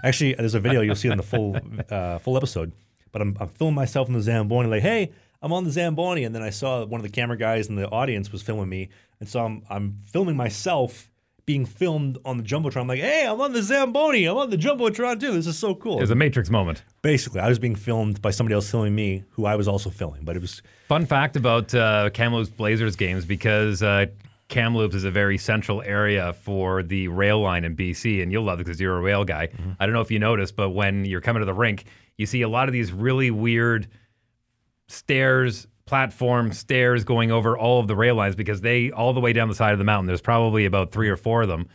Actually, there's a video you'll see on the full episode. But I'm filming myself in the Zamboni, like, hey, I'm on the Zamboni, and then I saw one of the camera guys in the audience was filming me, and so I'm filming myself being filmed on the Jumbotron. I'm like, hey, I'm on the Zamboni. I'm on the Jumbotron too. This is so cool. It was a Matrix moment. Basically, I was being filmed by somebody else filming me, who I was also filming. But it was Fun fact about Kamloops Blazers games, because Kamloops is a very central area for the rail line in BC, and you'll love it because you're a rail guy. Mm-hmm. I don't know if you noticed, but when you're coming to the rink, you see a lot of these really weird platform stairs going over all of the rail lines, because they, all the way down the side of the mountain, there's probably about 3 or 4 of them,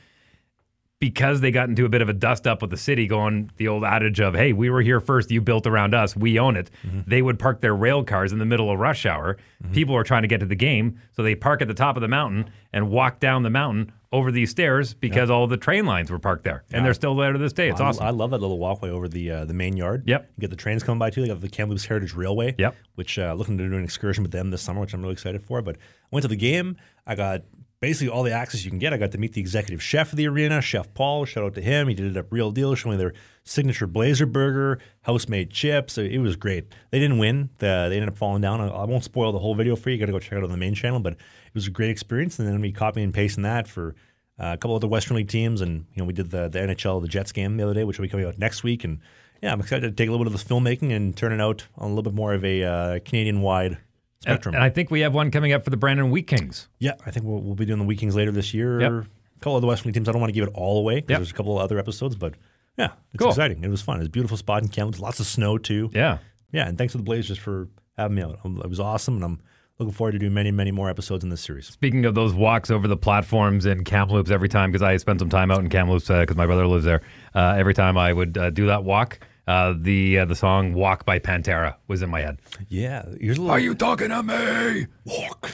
because they got into a bit of a dust up with the city, going the old adage of, hey, we were here first, you built around us, we own it. Mm-hmm. They would park their rail cars in the middle of rush hour. Mm-hmm. People are trying to get to the game, so they park at the top of the mountain and walk down the mountain over these stairs, because all the train lines were parked there, and they're still there to this day. It's awesome. I love that little walkway over the main yard. Yep. You get the trains coming by too. They got the Kamloops Heritage Railway. Yep. Which looking to do an excursion with them this summer, which I'm really excited for. But I went to the game. I got basically all the access you can get. I got to meet the executive chef of the arena, Chef Paul. Shout out to him. He did it up real deal, showing me their signature Blazer burger, house-made chips. It was great. They didn't win. They ended up falling down. I won't spoil the whole video for you. You got to go check it out on the main channel. But it was a great experience. And then we copying and pasting that for a couple other Western League teams. And we did the NHL, the Jets game the other day, which will be coming out next week. And yeah, I'm excited to take a little bit of this filmmaking and turn it out on a little bit more of a Canadian-wide spectrum. And I think we have one coming up for the Brandon Wheat Kings. Yeah, I think we'll be doing the Wheat Kings later this year. Yep. A couple of the Western League teams. I don't want to give it all away because there's a couple of other episodes, but yeah, it's cool. Exciting. It was fun. It was a beautiful spot in Kamloops. Lots of snow too. Yeah. Yeah, and thanks to the Blazers for having me out. It was awesome, and I'm looking forward to doing many, many more episodes in this series. Speaking of those walks over the platforms in Kamloops every time, because I spent some time out in Kamloops because my brother lives there, every time I would do that walk, the song Walk by Pantera was in my head. Yeah. Are you talking to me? Walk.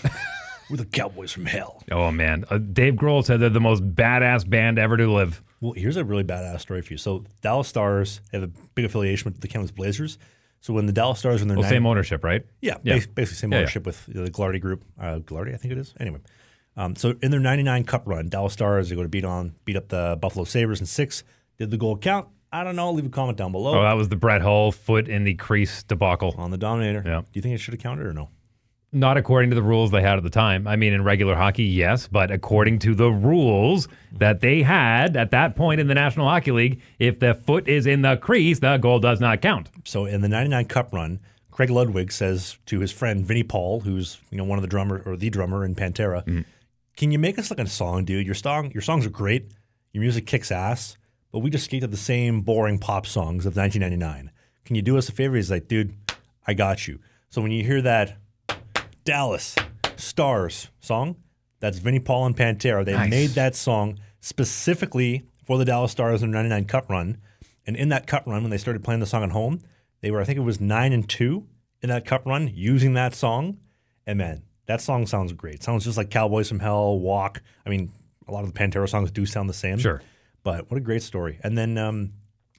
We're the Cowboys from hell. Oh, man. Dave Grohl said they're the most badass band ever to live. Well, here's a really badass story for you. So Dallas Stars have a big affiliation with the Kamloops Blazers. So when the Dallas Stars were in their same ownership, right? Yeah, basically same ownership with the Glardy Group. Glardy, I think it is. Anyway, so in their 99 Cup run, Dallas Stars, they go to beat up the Buffalo Sabres in 6. Did the goal count? I don't know. Leave a comment down below. Oh, that was the Brett Hull foot in the crease debacle. On the Dominator. Yeah. Do you think it should have counted or no? Not according to the rules they had at the time. I mean, in regular hockey, yes, but according to the rules that they had at that point in the National Hockey League, if the foot is in the crease, the goal does not count. So in the 99 Cup run, Craig Ludwig says to his friend Vinnie Paul, who's one of the drummer in Pantera, can you make us like a song, dude? Your songs are great. Your music kicks ass, but we just skate to the same boring pop songs of 1999. Can you do us a favor? He's like, dude, I got you. So when you hear that Dallas Stars song, that's Vinnie Paul and Pantera. They made that song specifically for the Dallas Stars in their 99 Cup run. And in that Cup run, when they started playing the song at home, they were, I think it was 9-2 in that Cup run using that song. And man, that song sounds great. It sounds just like Cowboys from Hell, Walk. I mean, a lot of the Pantera songs do sound the same. Sure. But what a great story. And then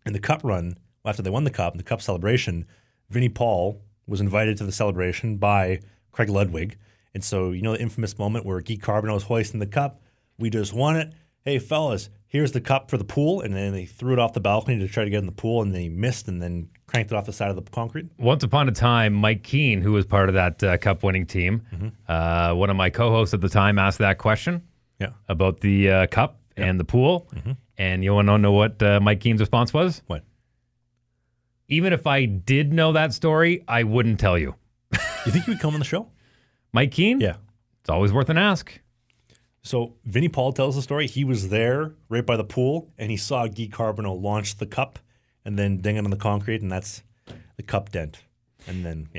in the Cup run, after they won the Cup, the Cup celebration, Vinnie Paul was invited to the celebration by Craig Ludwig. And so, the infamous moment where Guy Carbonneau is hoisting the cup. We just won it. Hey, fellas, here's the cup for the pool. And then they threw it off the balcony to try to get in the pool, and then he missed and then cranked it off the side of the concrete. Once upon a time, Mike Keane, who was part of that cup-winning team, one of my co-hosts at the time asked that question about the cup and the pool. And you want to know what Mike Keane's response was? What? Even if I did know that story, I wouldn't tell you. You think he would come on the show? Mike Keane? Yeah. It's always worth an ask. So Vinnie Paul tells the story. He was there right by the pool, and he saw Guy Carbonneau launch the cup and then ding it on the concrete, and that's the cup dent. And then,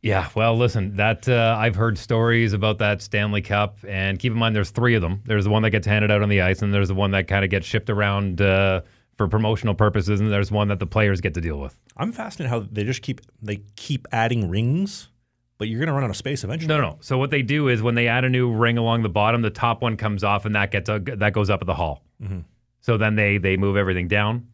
Yeah, well, listen, that I've heard stories about that Stanley Cup, and keep in mind there's 3 of them. There's the one that gets handed out on the ice, and there's the one that kind of gets shipped around for promotional purposes, and there's one that the players get to deal with. I'm fascinated how they just keep adding rings, but you're going to run out of space eventually. No. So what they do is when they add a new ring along the bottom, the top one comes off, and that goes up at the hull. Mm-hmm. So then they move everything down,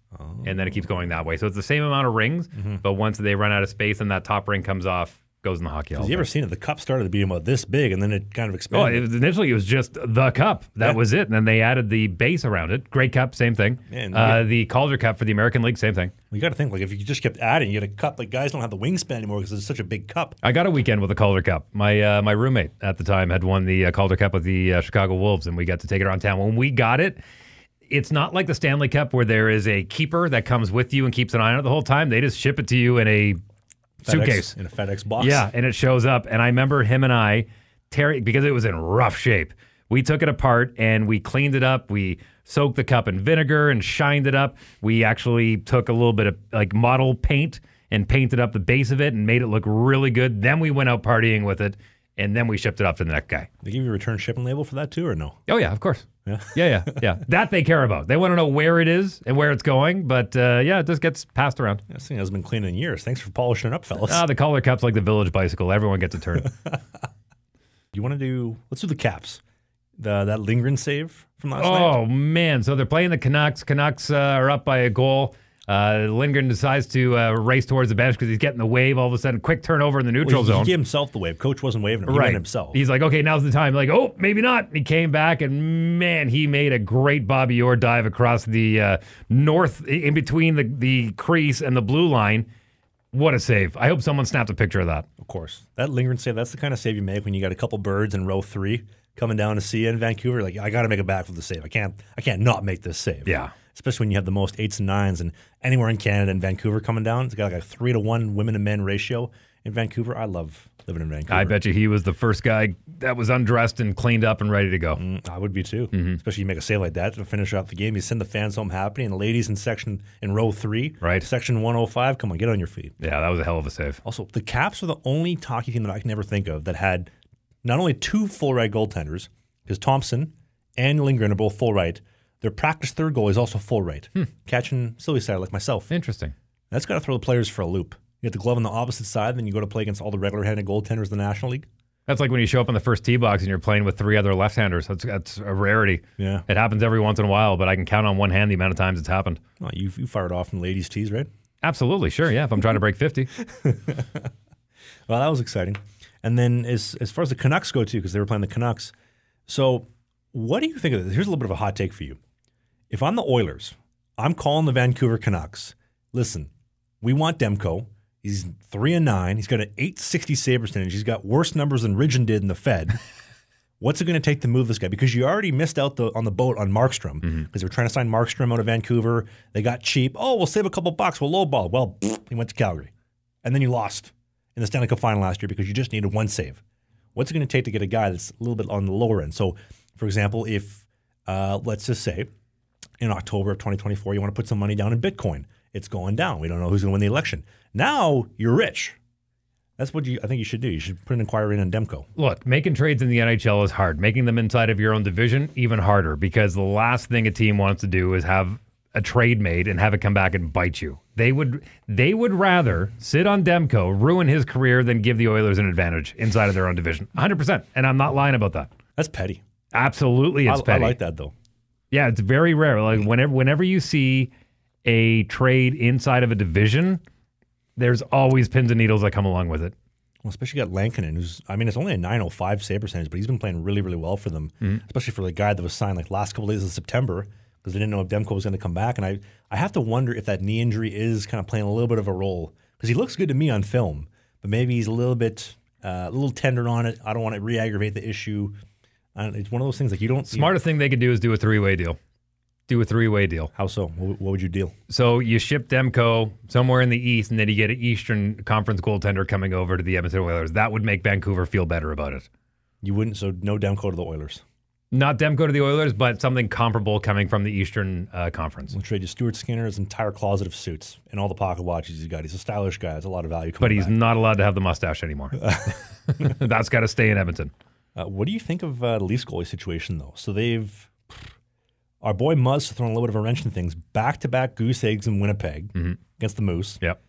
and then it keeps going that way. So it's the same amount of rings, but once they run out of space and that top ring comes off, goes in the hockey hall. Have you ever seen it? The cup started to be about this big, and then it kind of expanded. Initially it was just the cup. That was it. And then they added the base around it. Grey Cup, same thing. Man, the Calder Cup for the American League, same thing. You got to think, like, if you just kept adding, you get a cup. Like, guys don't have the wingspan anymore because it's such a big cup. I got a weekend with the Calder Cup. My roommate at the time had won the Calder Cup with the Chicago Wolves, and we got to take it around town. When we got it, it's not like the Stanley Cup where there is a keeper that comes with you and keeps an eye on it the whole time. They just ship it to you in a suitcase. In a FedEx box. Yeah, and it shows up. And I remember him and I, because it was in rough shape, we took it apart and we cleaned it up. We soaked the cup in vinegar and shined it up. We actually took a little bit of like model paint and painted up the base of it and made it look really good. Then we went out partying with it, and then we shipped it off to the next guy. They give you a return shipping label for that too, or no? Oh, yeah, of course. Yeah. Yeah. That they care about. They want to know where it is and where it's going, but it just gets passed around. This thing hasn't been cleaned in years. Thanks for polishing it up, fellas. The Calder Cup's like the village bicycle. Everyone gets a turn. You want to do, let's do the Caps. That Lindgren save from last night. Oh, man. So they're playing the Canucks. Canucks are up by a goal. Lindgren decides to race towards the bench because he's getting the wave. All of a sudden, quick turnover in the neutral zone. He gave himself the wave. Coach wasn't waving him. He went himself. He's like, okay, now's the time. Like, oh, maybe not. He came back, and man, he made a great Bobby Orr dive across the north, in between the crease and the blue line. What a save. I hope someone snapped a picture of that. Of course. That Lindgren save, that's the kind of save you make when you got a couple birds in row 3 coming down to see you in Vancouver. Like, I got to make a back for the save. I can't not make this save. Yeah. Especially when you have the most 8s and 9s, and anywhere in Canada and Vancouver coming down. It's got like a 3-to-1 women and men ratio in Vancouver. I love living in Vancouver. I bet you he was the first guy that was undressed and cleaned up and ready to go. I would be too. Especially you make a save like that to finish off the game. You send the fans home happy, and the ladies in row 3, right? Section 105, come on, get on your feet. Yeah, that was a hell of a save. Also, the Caps are the only hockey team that I can never think of that had not only 2 full right goaltenders, because Thompson and Lindgren are both full right. Their practice third goal is also full right, catching silly side like myself. Interesting. That's got to throw the players for a loop. You get the glove on the opposite side, then you go to play against all the regular-handed goaltenders in the National League. That's like when you show up in the first tee box and you're playing with 3 other left-handers. That's a rarity. Yeah. It happens every once in a while, but I can count on one hand the amount of times it's happened. Well, you fired off in ladies' tees, right? Absolutely, sure, yeah, if I'm trying to break 50. Well, that was exciting. And then as far as the Canucks go, too, because they were playing the Canucks. So what do you think of this? Here's a little bit of a hot take for you. If I'm the Oilers, I'm calling the Vancouver Canucks. Listen, we want Demko. He's 3-9. He's got an 860 save percentage. He's got worse numbers than Ridgen did in the Fed. What's it going to take to move this guy? Because you already missed out on the boat on Markstrom because they were trying to sign Markstrom out of Vancouver. They got cheap. Oh, we'll save a couple bucks. We'll lowball. Well, he went to Calgary. And then you lost in the Stanley Cup final last year because you just needed 1 save. What's it going to take to get a guy that's a little bit on the lower end? So, for example, if let's just say in October of 2024, you want to put some money down in Bitcoin. It's going down. We don't know who's going to win the election. Now you're rich. That's what I think you should do. You should put an inquiry in on Demko. Look, making trades in the NHL is hard. Making them inside of your own division, even harder, because the last thing a team wants to do is have a trade made and have it come back and bite you. They would rather sit on Demko, ruin his career, than give the Oilers an advantage inside of their own division. 100%. And I'm not lying about that. That's petty. Absolutely, it's petty. I like that, though. Yeah, it's very rare. Like whenever you see a trade inside of a division, there's always pins and needles that come along with it. Well, especially you got Lankinen, who's, it's only a 905 save percentage, but he's been playing really, really well for them, especially for the guy that was signed like last couple days of September because they didn't know if Demko was going to come back. And I have to wonder if that knee injury is kind of playing a little bit of a role because he looks good to me on film, but maybe he's a little tender on it. I don't want to re-aggravate the issue. It's one of those things like you don't... Smarter thing they could do is do a 3-way deal. Do a 3-way deal. How so? What would you deal? So you ship Demko somewhere in the East, and then you get an Eastern Conference goaltender coming over to the Edmonton Oilers. That would make Vancouver feel better about it. You wouldn't? So no Demko to the Oilers? Not Demko to the Oilers, but something comparable coming from the Eastern Conference. We'll trade you Stuart Skinner's entire closet of suits and all the pocket watches he's got. He's a stylish guy. That's a lot of value coming But he's back. not allowed to have the mustache anymore. That's got to stay in Edmonton. What do you think of the Leafs goalie situation, though? So they've... Our boy Muzz throwing a little bit of a wrench in things. Back-to-back goose eggs in Winnipeg against the Moose. Yep.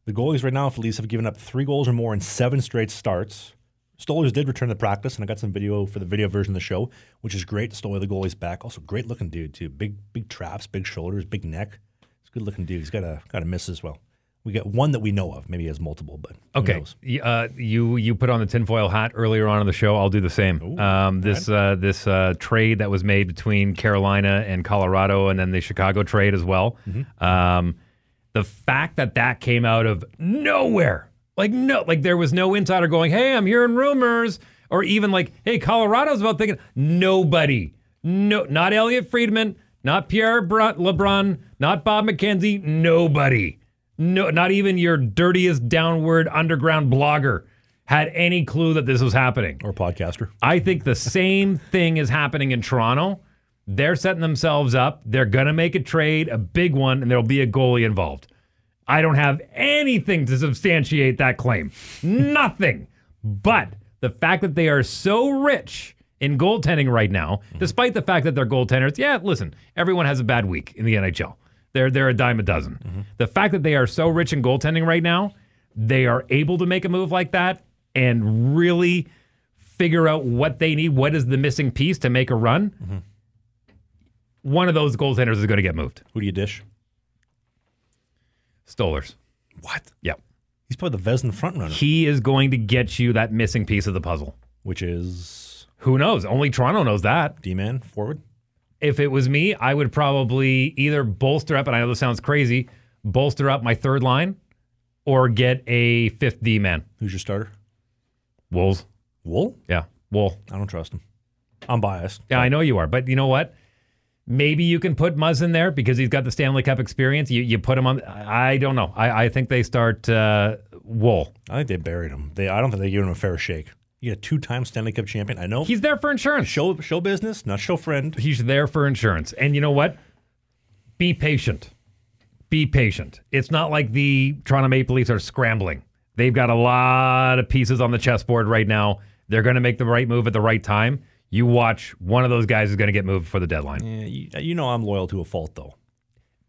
The goalies right now for Leafs have given up 3 goals or more in 7 straight starts. Stollers did return to practice, and I got some video for the video version of the show, which is great. Stoller, the goalie's back. Also, great-looking dude, too. Big traps, big shoulders, big neck. He's a good-looking dude. He's got a miss as well. We got one that we know of. Maybe he has multiple, but who knows? You put on the tinfoil hat earlier on in the show. I'll do the same. Ooh, this trade that was made between Carolina and Colorado, and then the Chicago trade as well. The fact that came out of nowhere, like there was no insider going, "Hey, I'm hearing rumors," or even like, "Hey, Colorado's about thinking." Nobody, not Elliot Friedman, not Pierre LeBrun, not Bob McKenzie. Nobody. No, not even your dirtiest downward underground blogger had any clue that this was happening. Or podcaster. I think the same thing is happening in Toronto. They're setting themselves up. They're going to make a trade, a big one, and there'll be a goalie involved. I don't have anything to substantiate that claim. Nothing. But the fact that they are so rich in goaltending right now, despite the fact that they're goaltenders, listen, everyone has a bad week in the NHL. They're a dime a dozen. The fact that they are so rich in goaltending right now, they are able to make a move like that and really figure out what they need, what is the missing piece to make a run. One of those goaltenders is going to get moved. Who do you dish? Stollers. What? Yep. He's probably the Vezina frontrunner. He is going to get you that missing piece of the puzzle. Which is? Who knows? Only Toronto knows that. D-man, forward? If it was me, I would probably either bolster up, and I know this sounds crazy, bolster up my third line or get a 5th D-man. Who's your starter? Wolves. Wool? Yeah, Wool. I don't trust him. I'm biased. Yeah, I know you are, but you know what? Maybe you can put Muzz in there because he's got the Stanley Cup experience. You put him on. I don't know. I think they start Wool. I think they buried him. I don't think they gave him a fair shake. You get a 2-time Stanley Cup champion. I know. He's there for insurance. Show business, not show friend. He's there for insurance. And you know what? Be patient. Be patient. It's not like the Toronto Maple Leafs are scrambling. They've got a lot of pieces on the chessboard right now. They're going to make the right move at the right time. You watch, one of those guys is going to get moved for the deadline. Yeah, you know I'm loyal to a fault, though.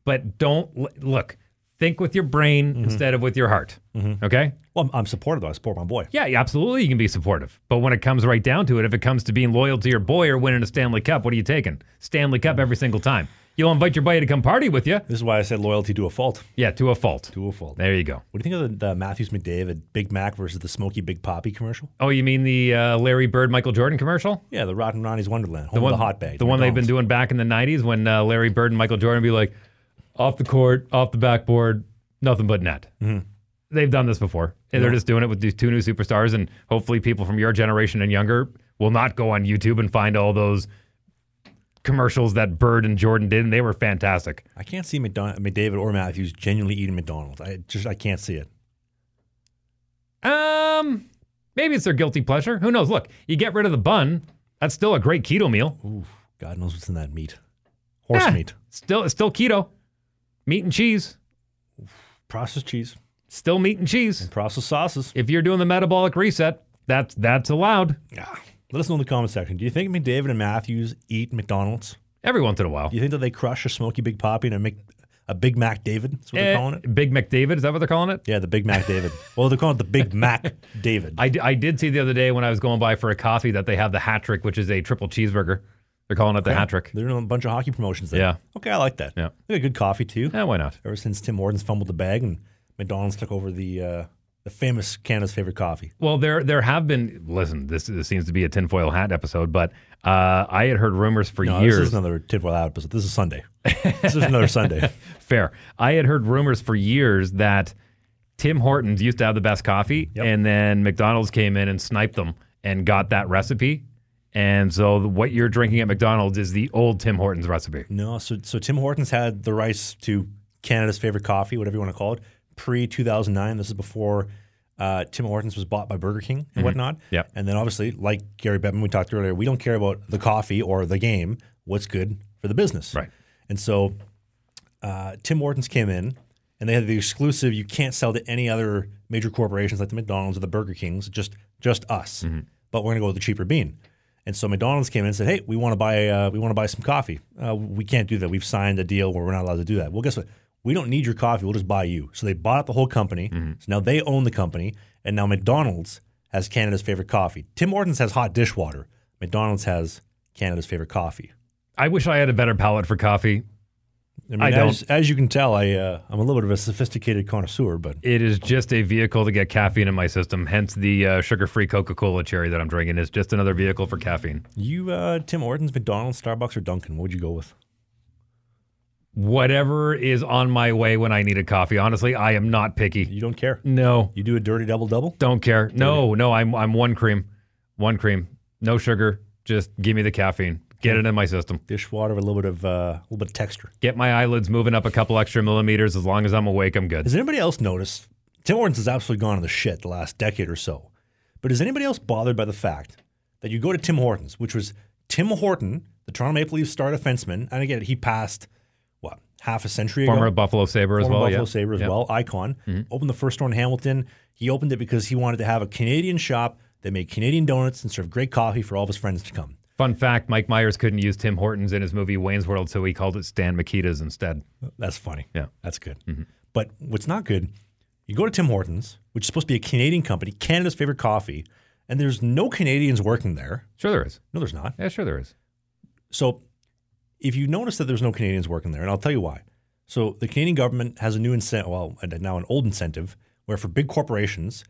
But don't, look, think with your brain instead of with your heart. Okay? Well, I'm supportive, though. I support my boy. Yeah, absolutely you can be supportive. But when it comes right down to it, if it comes to being loyal to your boy or winning a Stanley Cup, what are you taking? Stanley Cup every single time. You'll invite your buddy to come party with you. This is why I said loyalty to a fault. Yeah, to a fault. To a fault. There you go. What do you think of the Matthews McDavid Big Mac versus the Smokey Big Papi commercial? Oh, you mean the Larry Bird Michael Jordan commercial? Yeah, the Rotten Ronnie's Wonderland, home of the hot bag. The one they've been doing back in the 90s when Larry Bird and Michael Jordan be like, off the court, off the backboard, nothing but net. They've done this before. And they're just doing it with these 2 new superstars, and hopefully people from your generation and younger will not go on YouTube and find all those commercials that Bird and Jordan did, and they were fantastic. I can't see McDavid or Matthews genuinely eating McDonald's. I can't see it. Maybe it's their guilty pleasure. Who knows? Look, you get rid of the bun, that's still a great keto meal. Ooh, God knows what's in that meat. Horse meat. It's still keto. Meat and cheese. Processed cheese. Still meat and cheese. And processed sauces. If you're doing the metabolic reset, that's allowed. Yeah. Let us know in the comment section. Do you think McDavid and Matthews eat McDonald's? Every once in a while. Do you think that they crush a Smokey Big Papi and a Big Mac David? That's what they're calling it? Big McDavid, is that what they're calling it? Yeah, the Big Mac David. Well, they're calling it the Big Mac David. I did see the other day when I was going by for a coffee that they have the Hat Trick, which is a triple cheeseburger. They're calling it the Hat Trick. They're doing a bunch of hockey promotions there. Yeah. Okay, I like that. Yeah. They got good coffee, too. Yeah, why not? Ever since Tim Hortons fumbled the bag and McDonald's took over the famous Canada's favorite coffee. Well, there have been, listen, this seems to be a tinfoil hat episode, but I had heard rumors for years. This is another tinfoil hat episode. This is Sunday. This is another Sunday. Fair. I had heard rumors for years that Tim Hortons used to have the best coffee, and then McDonald's came in and sniped them and got that recipe. And so what you're drinking at McDonald's is the old Tim Hortons recipe. No, so Tim Hortons had the rights to Canada's favorite coffee, whatever you want to call it, pre-2009. This is before Tim Hortons was bought by Burger King and whatnot. Yeah. And then obviously, like Gary Bettman, we talked earlier, we don't care about the coffee or the game, what's good for the business. Right. And so Tim Hortons came in, and they had the exclusive, you can't sell to any other major corporations like the McDonald's or the Burger Kings, just us. But we're going to go with the cheaper bean. And so McDonald's came in and said, "Hey, we want to buy some coffee. We can't do that. We've signed a deal where we're not allowed to do that." Well, guess what? We don't need your coffee. We'll just buy you. So they bought out the whole company. So now they own the company, and now McDonald's has Canada's favorite coffee. Tim Hortons has hot dishwater. McDonald's has Canada's favorite coffee. I wish I had a better palate for coffee. I mean, I don't. As you can tell, I'm a little bit of a sophisticated connoisseur, but It is just a vehicle to get caffeine in my system. Hence the sugar-free Coca-Cola cherry that I'm drinking is just another vehicle for caffeine. you, Tim Hortons, McDonald's, Starbucks, or Dunkin', what would you go with? Whatever is on my way when I need a coffee. Honestly, I am not picky. You don't care. No, You do a dirty double-double? don't care. No, I'm one cream. No sugar. Just give me the caffeine. Get it in my system. Dishwater with a little bit of texture. Get my eyelids moving up a couple extra millimeters. As long as I'm awake, I'm good. Has anybody else noticed? Tim Hortons has absolutely gone to the shit the last decade or so. But is anybody else bothered by the fact that you go to Tim Hortons, which was Tim Horton, the Toronto Maple Leafs star defenseman, and again, he passed, half a century ago? Former Buffalo Sabre as well. Buffalo Sabre as well, icon. Opened the first store in Hamilton. He opened it because he wanted to have a Canadian shop that made Canadian donuts and served great coffee for all of his friends to come. Fun fact, Mike Myers couldn't use Tim Hortons in his movie Wayne's World, so he called it Stan Mikita's instead. That's funny. Yeah. That's good. But what's not good, you go to Tim Hortons, which is supposed to be a Canadian company, Canada's favorite coffee, and there's no Canadians working there. Sure there is. No, there's not. Yeah, sure there is. So if you notice that there's no Canadians working there, and I'll tell you why. So the Canadian government has a new incentive, now an old incentive, where for big corporations,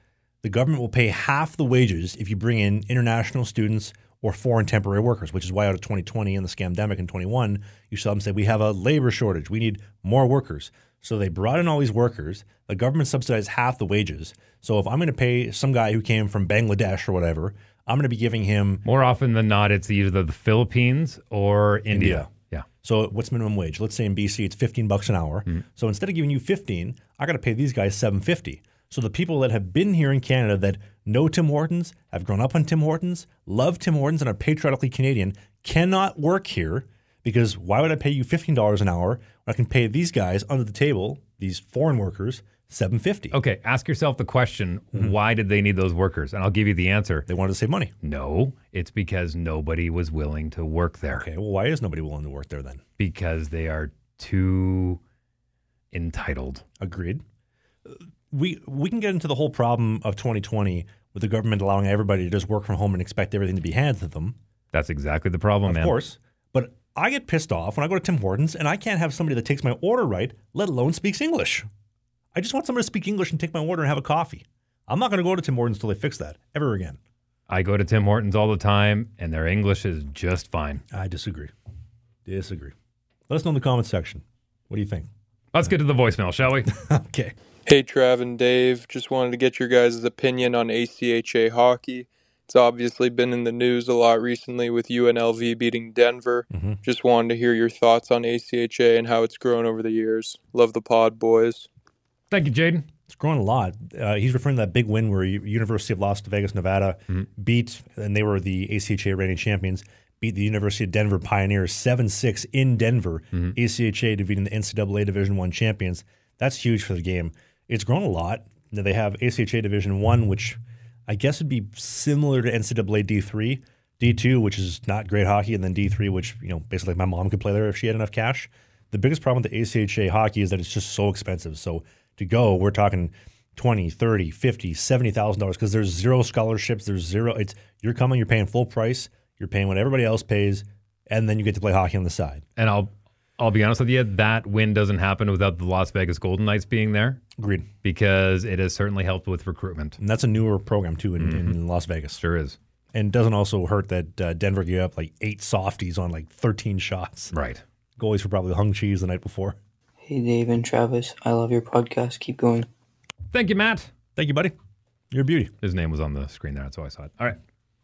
the government will pay half the wages if you bring in international students or foreign temporary workers, which is why out of 2020 and the scamdemic in 21, you saw them say, we have a labor shortage. We need more workers. So they brought in all these workers. The government subsidized half the wages. So if I'm going to pay some guy who came from Bangladesh or whatever, I'm going to be giving him... More often than not, it's either the Philippines or India. Yeah. So what's minimum wage? Let's say in BC it's $15 an hour. So instead of giving you 15, I got to pay these guys $7.50. So the people that have been here in Canada that know Tim Hortons, have grown up on Tim Hortons, love Tim Hortons, and are patriotically Canadian cannot work here because why would I pay you $15 an hour when I can pay these guys under the table, these foreign workers, $7.50? Okay, ask yourself the question, why did they need those workers? And I'll give you the answer. They wanted to save money. No, it's because nobody was willing to work there. Okay, well, why is nobody willing to work there then? Because they are too entitled. Agreed. We can get into the whole problem of 2020 with the government allowing everybody to just work from home and expect everything to be handed to them. That's exactly the problem, man. Of course. But I get pissed off when I go to Tim Hortons and I can't have somebody that takes my order right, let alone speaks English. I just want somebody to speak English and take my order and have a coffee. I'm not going to go to Tim Hortons until they fix that ever again. I go to Tim Hortons all the time, and their English is just fine. I disagree. Let us know in the comments section. What do you think? Let's get to the voicemail, shall we? Okay. Hey, Trav and Dave. Just wanted to get your guys' opinion on ACHA hockey. It's obviously been in the news a lot recently with UNLV beating Denver. Just wanted to hear your thoughts on ACHA and how it's grown over the years. Love the pod, boys. Thank you, Jaden. It's grown a lot. He's referring to that big win where University of Las Vegas, Nevada beat, and they were the ACHA reigning champions, beat the University of Denver Pioneers 7-6 in Denver. ACHA defeating the NCAA Division I champions. That's huge for the game. It's grown a lot. They have ACHA Division I, which I guess would be similar to NCAA D3, D2, which is not great hockey, and then D3, which basically my mom could play there if she had enough cash. The biggest problem with the ACHA hockey is that it's just so expensive. So to go, we're talking $20,000, $30,000, $50,000, $70,000 because there's zero scholarships. There's zero. You're coming, you're paying full price, you're paying what everybody else pays, and then you get to play hockey on the side. And I'll be honest with you, that win doesn't happen without the Las Vegas Golden Knights being there. Agreed. Because it has certainly helped with recruitment. And that's a newer program, too, in Las Vegas. Sure is. And it doesn't also hurt that Denver gave up like 8 softies on like 13 shots. Right. Goalies were probably hung cheese the night before. Hey, Dave and Travis. I love your podcast. Keep going. Thank you, Matt. Thank you, buddy. You're a beauty. His name was on the screen there. That's why I saw it. All right.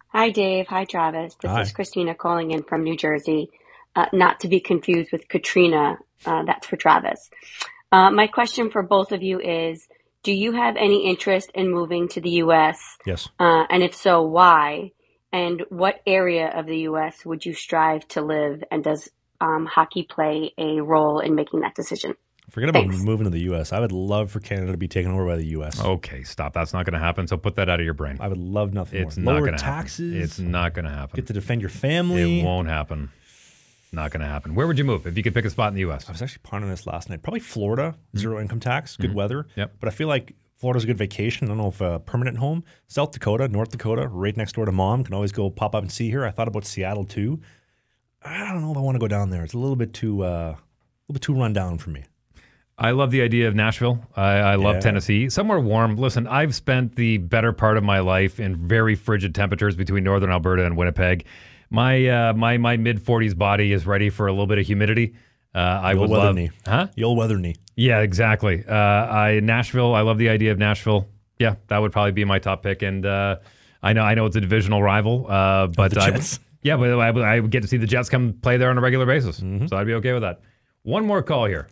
Hi, Dave. Hi, Travis. This Hi. is Christina calling in from New Jersey. Not to be confused with Katrina. That's for Travis. My question for both of you is, do you have any interest in moving to the U.S.? Yes. And if so, why? And what area of the U.S. would you strive to live? And does hockey play a role in making that decision? Forget about Thanks. moving to the U.S. I would love for Canada to be taken over by the U.S. Okay, stop. That's not going to happen. So put that out of your brain. I would love nothing It's more. not Lower going to happen. taxes. It's not going to happen. Get to defend your family. It won't happen. Not going to happen. Where would you move if you could pick a spot in the U.S.? I was actually pondering this last night. Probably Florida. Zero income tax. Good weather. Yep. But I feel like Florida's a good vacation. I don't know if a permanent home. South Dakota, North Dakota, right next door to mom. Can always go pop up and see her. I thought about Seattle too. I don't know if I want to go down there. It's a little bit too run down for me. I love the idea of Nashville. I love Tennessee. Somewhere warm. Listen, I've spent the better part of my life in very frigid temperatures between northern Alberta and Winnipeg. My my mid-40s body is ready for a little bit of humidity. I would love... knee. Huh? The old weather knee. Yeah, exactly. Nashville, I love the idea of Nashville. Yeah, that would probably be my top pick. And I know it's a divisional rival, but the Jets. I would get to see the Jets come play there on a regular basis. So I'd be okay with that. One more call here.